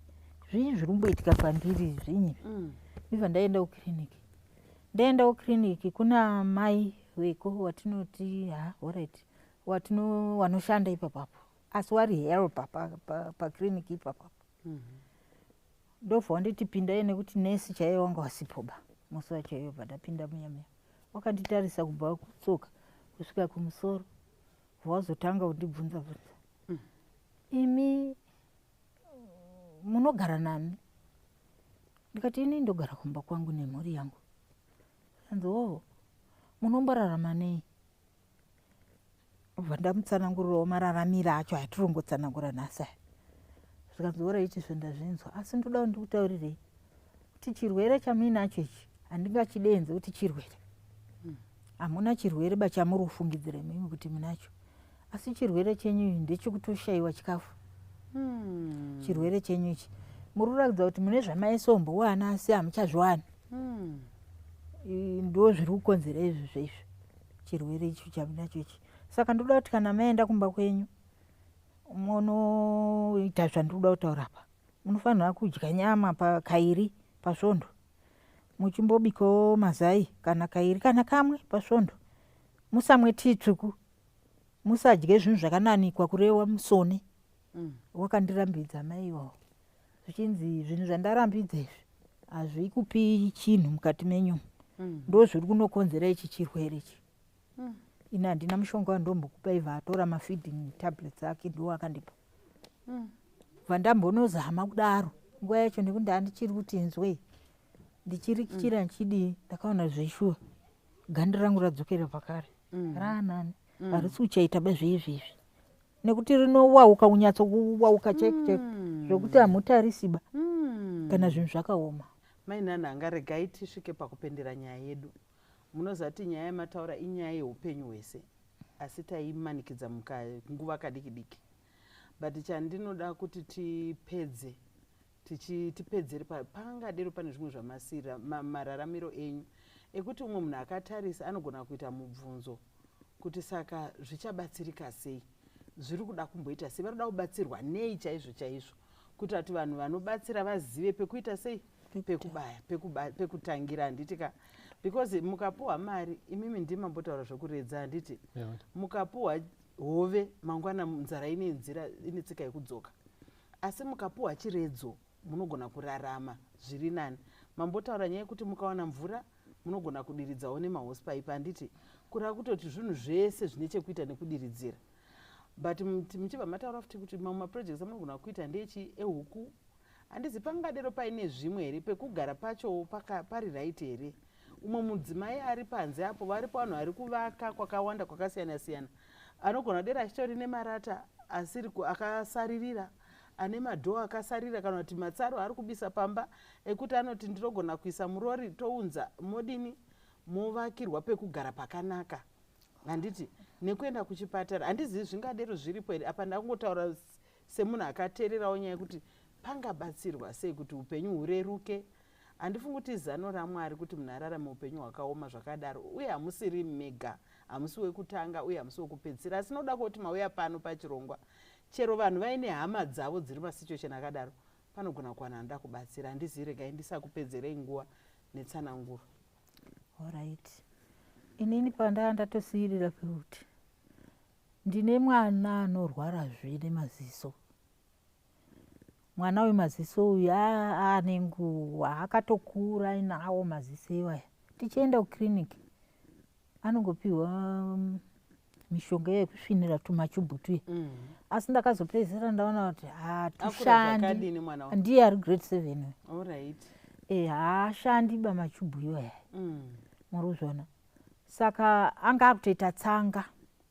zvinyi zviri kumboitika kwandiri zvinyizvi. Ndibva ndaenda kukiriniki. Ndaenda kukiriniki kuna mai weko watinoti wanoshanda ipapapo asi wari helper pakiriniki ipapapo. Ndobva wanditi pindai nekuti nesi chaiyo wanga wasipoba musi wachaiyo. Bva ndapinda muya wakanditarisa kubva kutsoka kusvika kumusoro wazotanga kundibvunza imi munogara nani? Ndikati ini ndogara kumba kwangu nemhuri yangu. Anzi munomborarama nei? Bva ndamutsanangurirawo mararamiro acho atirongotsanangura nhasi aya. Zvikanzi oraiti zvendazvinzwa asi ndoda ndikutaurirei kuti chirwere chamuinacho ichi handingachidenze kuti chirwere. Hamuna chirwere bachamuri kufungidzira mimi kuti munacho, asi chirwere chenyu ndechekutoshayiwa chikafu. Chirwere chenyu ichi muri kuratidza kuti mune zvamaisombowana asi hamuchazviwani. Ndo zviri kukonzera izvi zveizvi chirwere icho chamunacho ichi. Saka ndoda kuti kana maenda kumba kwenyu munoita zvandinoda kutaura apa, munofanira kudya nyama kairi pasvondo, muchimbobikawo mazai kana kairi kana kamwe pasvondo. Musamwe tii tsvuku, musadye zvinhu zvakananikwa kureva musone. Wakandirambidza mai iwawo. Zvichinzi zvinhu zvandarambidza izvi hazvikupi chinhu mukati menyu. Ndo zviri kunokonzera ichi chirwere ichi. Ina handina mushonga wandombokupa ibva atora mafeeding tablets ake ndo akandipa. Bva ndambonozama kudaro nguva yacho nekuti handichiri kuti nzwe ndichirikichira nchidii ndakaona zveishuwa ganda rangu radzokera pakare raanani harisi kuchaita bezveizvizvi nekuti rinowauka kunyatso kuwauka chaiko chaiko zvokuti hamutarisiba kana zvinhu zvakaoma.
Mai Nhanhanga, regai tisvike pakupendera nyaya yedu. Munozati nyaya yamataura inyaya yeupenyu hwese asi taimanikidza nguva kadiki diki. But chandinoda kuti tipedzere pangadero pane zvimwe zvamasira mararamiro enyu ekuti umwe munhu akatarisa anogona kuita mubvunzo kuti saka zvichabatsirika sei, zviri kuda kumboita sei, vari kuda kubatsirwa nei chaizvo chaizvo, kuti ati vanhu vanobatsira vazive pekuita sei, pekubaya pekutangira. Handitika because mukapuhwa mari, imimi ndimambotaura zvokuredza, handiti mukapuhwa hove mangwana nzara ine tsika yekudzoka, asi mukapuhwa chiredzo munogona kurarama zviri nani. Mambotaura nyaya yekuti mukawana mvura munogona kudiridzawo nemahosipaipi, handiti kureva kutoti zvinhu zvese zvine chekuita nekudiridzira. But muchibva mataura futi kuti mamwe maprojects amunogona kuita ndechi ehuku, handizi pangadero paine zvimwe here, pekugara pacho pari right here. Umwe mudzimai ari panze apo, varipo vanhu vari kuvaka kwakawanda kwakasiyana siyana, anogona dera achitori nemarata asiri akasaririra, ane madhoo akasarira, kana kuti matsaro ari kubisa pamba ekuti anoti ndinogona kuisa murori tounza modini movakirwa pekugara pakanaka. Handiti nekuenda kuchipatara, handizivi zvingadero zviripo here. Apa ndakungotaura semunhu akateererawo nyaya yekuti pangabatsirwa sei kuti upenyu hureruke. Handifungi kuti zano raMwari kuti munhu ararame upenyu hwakaoma zvakadaro, uye hamusiri mega, hamusi wekutanga uye hamusi wekupedzisira. Asi noda kuti mauya pano pachirongwa, chero vanhu vaine hama dzavo dziri pasituation akadaro, panogona kuwana anoda kubatsira. Handizivi, regai ndisakupedzerei nguva netsananguro.
Alright. Inini pandaa ndatosiyirira pekuti ndine mwana anorwara zvine maziso. Mwana wemaziso uyu ane nguva akatokura ainawo maziso iwaya. Tichienda kukiriniki anongopiwa mishonga yekusvinira tumachubutu asi ndakazopedzisira ndaona kuti
Akadini mwana wangu?
ndiye ari grade 7
All right.
haashandi bamachubuyo aya muruzvona saka anga akutoita tsanga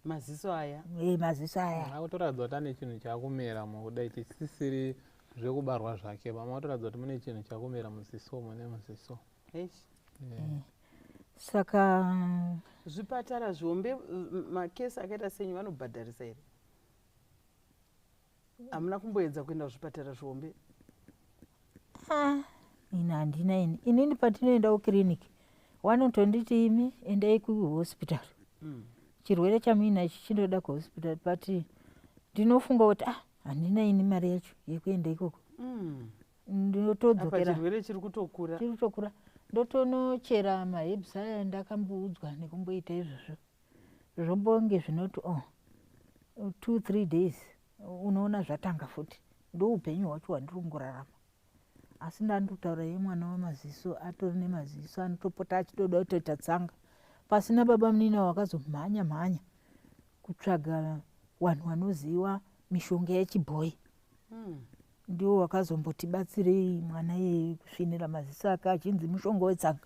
Maziso aya.
maziso aya
akutoratidza kuti ane chinhu chakumera mukudai chisisiri zvekubarwa zvake vamwe vatoratidza kuti mune chinhu chakumera muziso mune muziso.
Saka
zvipatara zvihombe makesi akaita senyu vanobhadharisa here? Hamuna kumboedza kuenda kuzvipatara zvihombe?
ina handina inini patinoenda kukiriniki vanotonditi imi endai kuhospitari chirwere chamuinachi chinoda kuhospitari but ndinofunga kuti handina ini mari yacho yekuenda ikoko
Apa chirwere chiri kutokura.
Ndotonochera mahebs aya ndakamboudzwa nekumboita izvozvo zvombonge zvinoti 2-3 days unoona zvatanga futi ndoupenyu hwacho hwandiri kungorarama asi ndandotaura yemwana wamaziso atori nemaziso anotopota achitoda kutoita tsanga pasina baba munina wakazomhanya kutsvaga vanhu vanoziva mishonga yechibhoyi ndiwo wakazombotibatsirei mwana yeye kusvinira maziso ake achinzi mushonga wetsanga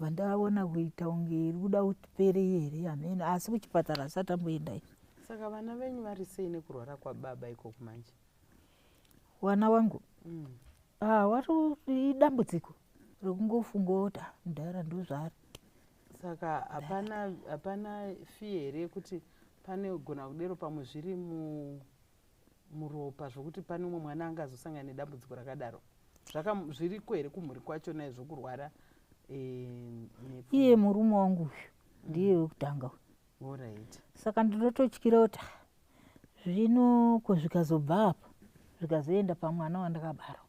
vandaona kuita unge iri kuda kutipere here amene asi kuchipatara asati amboendai.
Saka vana venyu vari sei nekurwara kwababa ikoko manje?
Wana wangu vari dambudziko rekungofunga kuti mudhara ndozvaari.
Saka hapana fi here kuti pane gona kudero pamwe zviri muropa zvokuti pane umwe mwana angazosangana nedambudziko rakadaro? Zviriko here kumhuri kwacho naizvo kurwara?
Iye murume wangu uyu ndiye wekutanga.
Alright.
Saka ndinototyira kuti zvino zvikazobva apa zvikazoenda pamwana wandakabara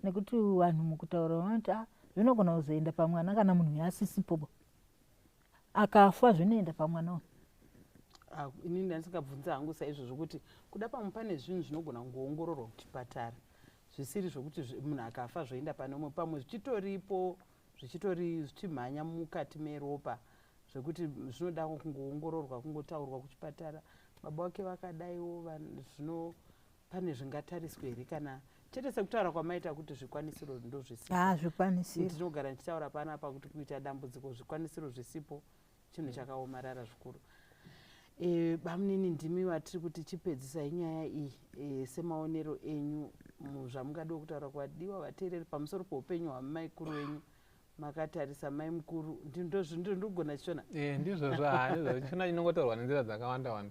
nekuti vanhu mukutaura vanoti zvinogona kuzoenda pamwana kana munhu yasisipo akafa zvinoenda pamwana uyu.
Inini ndandisingabvunza hangu saizvozvo kuti kuda pamwe pane zvinhu zvinogona kungoongororwa kuchipatara zvisiri zvokuti munhu akafa zvoenda pane umwe pamwe zvichitoripo zvichimhanya mukati meropa zvekuti zvinoda kungoongororwa kungotaurwa kuchipatara baba wake vakadaiwo zvino pane zvingatariswe here kana chete sekutaura kwamaita kuti zvikwanisiro ndozvisipo?
Zvikwanisiro
ndinogara ndichitaura panapa kuti kuita dambudziko zvikwanisiro zvisipo chinhu chakaomarara zvikuru. Bamunini ndimi watiri kuti chipedzisai nyaya iyi semaonero enyu zvamungada kutaura kwadiwa vateereri pamusoro poupenyu hwamaikuru wenyu makatarisa mai mukuru ndogona chichona
ndizvozvo chichona chinongotaurwa nenzira dzakawanda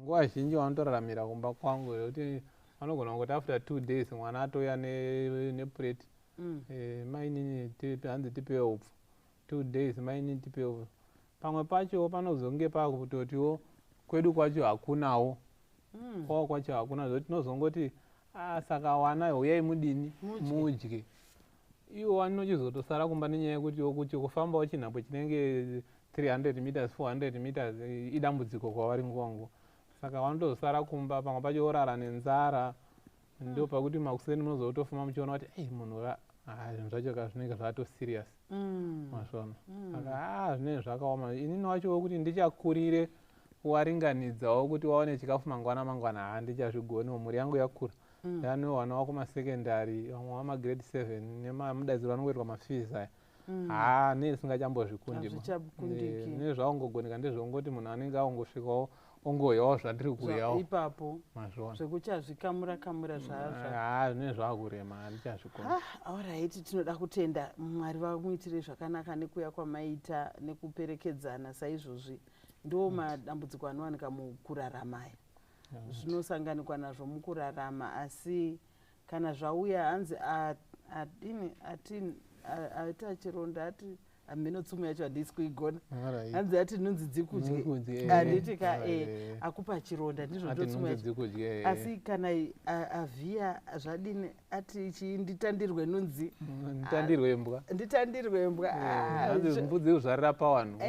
nguva zhinji vanotoraramira kumba kwangu kuti vanogona kungoti after 2 days mwana atouya nepureti mainini hanzi tipe upfu 2 days mainini tipe upfu pamwe pacho panozonge pakutotiwo kwedu kwacho hakunawo kwavo kwacho hakuna zvoti tinozongoti saka wana huyai mudini mudye iwo vanochizotosara kumba nenyaya yekuti kufambawo chinhapwe chinenge 300 meters 400 meters idambudziko kwavari nguva nguva saka vanotozosara kumba pamwe pacho orara nenzara ndo pakuti makuseni munozotofuma muchiona kuti munhu zvinhu zvacho zvinenge zvatosirious masvona saka zvinenge zvakaoma inini wacho kuti ndichakurire waringanidzawo kuti waone chikafu mangwana handichazvigoniwo mhuri yangu yakura ndane wana wakumasekendari vamwe vamagrade 7 nemudaidziro vanongoitwa mafees aya nesingachambozvikundi nezvaungogonika ndezvongoti munhu anenge aungosvikawo ongoyawo zvandiri kuyawo
ipapo zvekuchazvikamura
zvinenge zvakurema handichazvikoni.
Alright, tinoda kutenda Mwari vamuitire zvakanaka nekuya kwamaita nekuperekedzana saizvozvi ndo madambudziko anowanika mukurarama aya zvinosanganikwa nazvo mukurarama asi kana zvauya hanzi aita chironda ati hameno tsumu yacho handisi kuigona hanzi ati nhunzi dzikudye handiti akupa chironda ndizvo ndotsumu yacho asi kana avhiya zvadini ati chii nditandirwe nhunzi nditandirwe mbwa
mbudzi kuzvarira pawanhu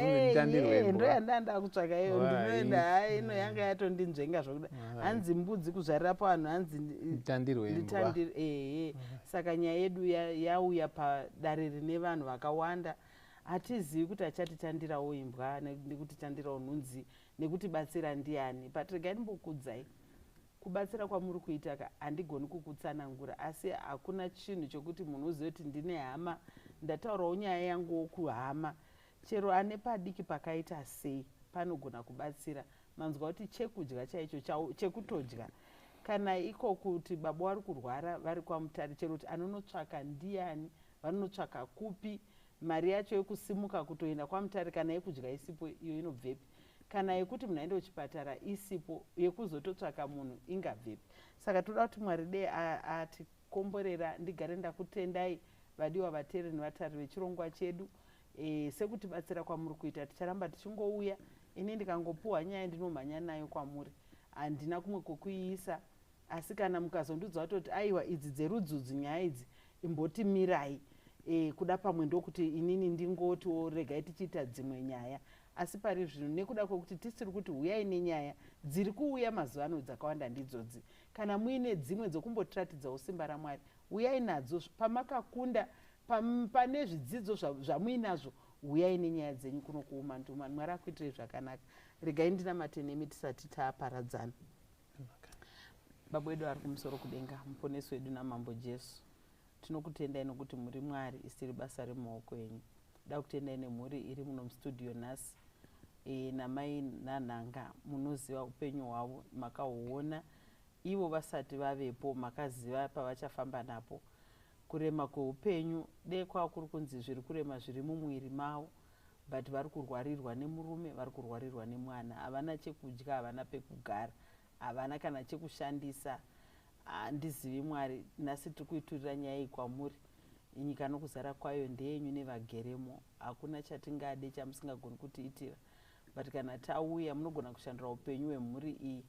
ndo yandanda kutsvaka iyo ndinoenda ino yanga yatondinzvenga zvokuda hanzi mbudzi kuzvarira pawanhu hanzi nditandirwe saka nyaya yedu yauya padare rine vanhu vakawanda hatizivi kuti achatichandirawo imbwa nekutichandirawo nhunzi nekutibatsira ndiani. But regai ndimbokuudzai, kubatsira kwamuri kuita handigoni kukutsanangura, asi hakuna chinhu chokuti munhu uzive kuti ndine hama, ndataurawo nyaya yangu kuhama, chero ane padiki pakaita sei panogona kubatsira. Manzwa kuti chekudya chaicho chekutodya, kana iko kuti baba vari kurwara vari kwamutare, chero kuti anonotsvaka ndiani, vanonotsvaka kupi, mari yacho yekusimuka kutoenda kwamutare kana yekudya isipo, iyo inobvepi? Kana yekuti munhu aende kuchipatara isipo, yekuzototsvaka munhu ingabvepi? Saka toda kuti Mwari dei atikomborera. Ndigare ndakutendai vadiwa vateereri nevatari vechirongwa chedu, sekutibatsira kwamuri kuita. Ticharamba tichingouya, ini ndikangopuhwa nyaya ndinomhanya nayo kwamuri, handina kumwe kokuiisa. Asi kana mukazondudza kutoti aiwa idzi dzerudzudzu nyaya idzi imbotimirai, kuda pamwe ndokuti inini ndingotiwo regai tichiita dzimwe nyaya. Asi pari zvino nekuda kwokuti tisiri kuti huyai nenyaya dziri kuuya mazuva ano dzakawanda ndidzodzi, kana muine dzimwe dzokumbotiratidzawo simba raMwari, huyai nadzo. Pamakakunda pane zvidzidzo zvamuinazvo, huyai nenyaya dzenyu kuno kuumanduma. Mwari akuitirei zvakanaka. Regai ndinamate nemi tisati taparadzana. Baba wedu ari kumusoro kudenga, muponesi wedu namambo Jesu, tinokutendai nokuti muri Mwari, isiri basa remaoko enyu. Da kutendai nemhuri iri muno mustudio nhasi, namai Nhanhanga, munoziva upenyu hwavo, makahuona ivo vasati vavepo, makaziva pavachafamba napo. Kurema kweupenyu dei kwava kuri kunzi zviri kurema zviri mumwiri mavo, but vari kurwarirwa nemurume, vari kurwarirwa nemwana. Havana chekudya, havana pekugara, havana kana chekushandisa. Handizivi Mwari, nhasi tiri kuiturira nyaya iyi kwamuri. Nyika nokuzara kwayo ndeyenyu nevageremo, hakuna chatingade chamusingagoni kutiitira. But kana tauya, munogona kushandura upenyu hwemhuri iyi,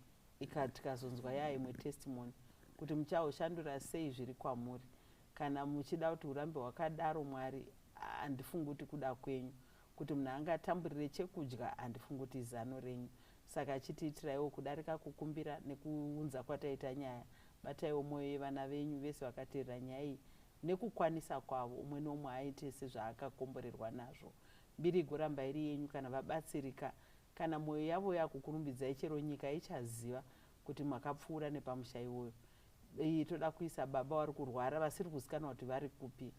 tikazonzwa yaya imwe testimony kuti muchahushandura sei zviri kwamuri. Kana muchida kuti urambe hwakadaro Mwari, handifungi kuti kuda kwenyu. Kuti munhu angatamburire chekudya, handifungi kuti zano renyu. Saka chitiitiraiwo kudarika kukumbira nekuunza kwataita nyaya. Bataiwo mwoyo yevana venyu vese vakateerera nyaya iyi, nekukwanisa kwavo, umwe nomwe aite sezvaakakomborerwa nazvo. Mbiri igoramba iri yenyu kana vabatsirika, kana mwoyo yavo yakukurumbidzai, chero nyika ichaziva kuti makapfuura nepamusha iwoyo. Toda kuisa baba vari kurwara, vasiri kuzikanwa kuti vari kupi.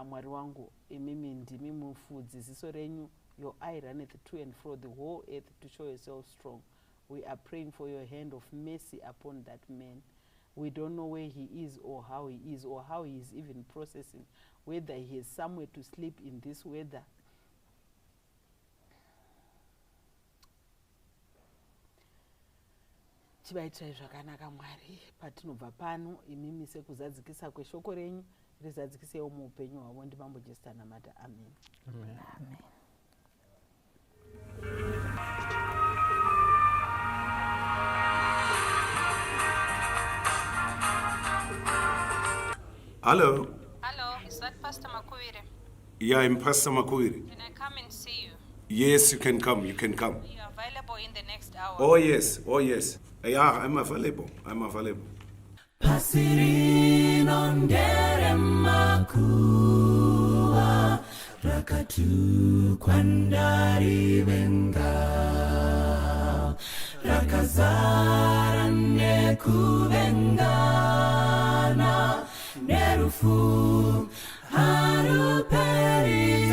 Mwari wangu, imimi ndimi mufudzi, ziso renyu, your eye runneth to and fro the whole earth to show yourself strong. We are praying for your hand of mercy upon that man. We don't know where he is or how he is or how he is even processing, whether he has somewhere to sleep in this weather. Chivaitirai zvakanaka Mwari, patinobva pano, imimi sekuzadzikisa kweshoko renyu, rizadzikisewo muupenyu hwavo. Ndimambo Jesu tanamata. Amen.
Amen.
Amen.
Hello.
Hello, is that Pastor Makuire?
Yeah, I'm Pastor Makuiri.
Can I come and see you?
Yes, you can come. You can come.
Are you available in the next hour?
Oh, yes. Oh, yes. Yeah, I'm available. I'm available.
Pasirino ndere makuwa rakatu kwandari venga rakazara nekuvengana nerufu haruperi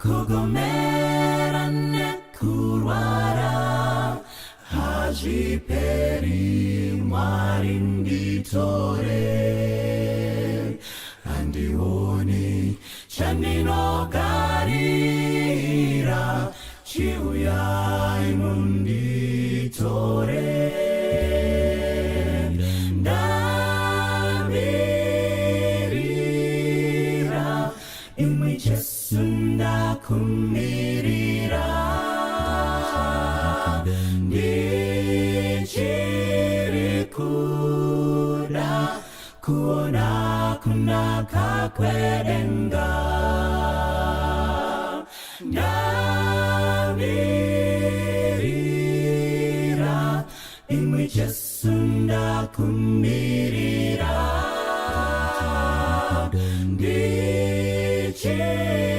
kugomera nekurwara hajiperi Mwari nditore handioni chandinogarira chiuyai munditore ndamirira imwe Jesu ndakumirira ndichiri kuda kuona kunaka kwedenga ndamirira imwe Jesu ndakumirira ndichiri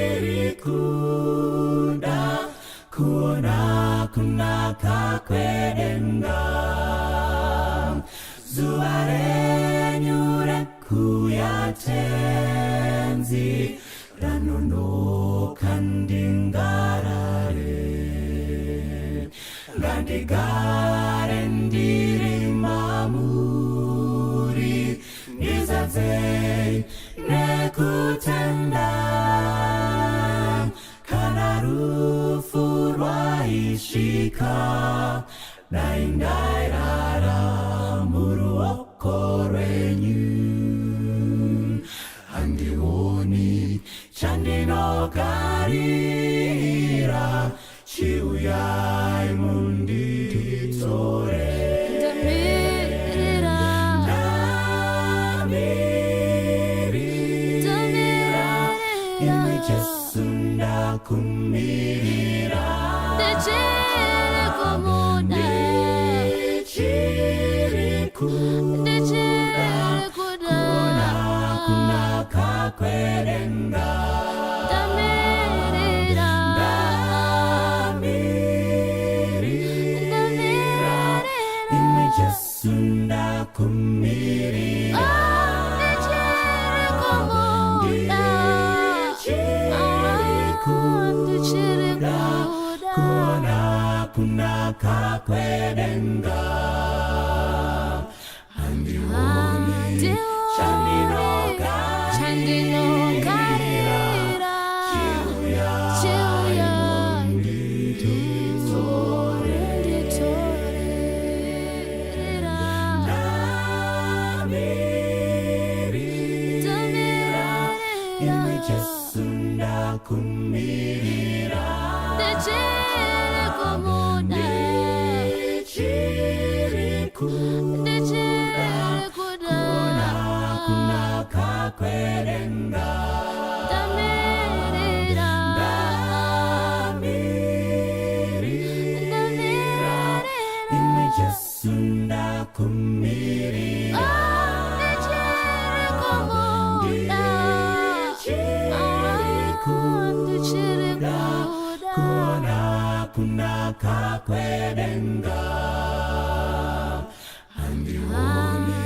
ngazi ranonoka ndingarare ngandigare ndiri mamuri ndizadze nekutenda kana rufu rwaisvika daindairara muruoko rwenyu handioni chandinogarira chiuyai munditore ndamirira imi Jesu ndakumirira ndichiri kuda kuona kunaka kwedenga ndamirira imi Jesu ndakumirira ndichiri kuda kuona kunaka kwedenga handioni chandinogarira chiuya munditorera ndamirira imi Jesu ndakumirira ndichiri kuda kuona kunaka kwedenga ndamirira imi Jesu ndakumirira ndichiri kuda kuona kunaka kwedenga handioni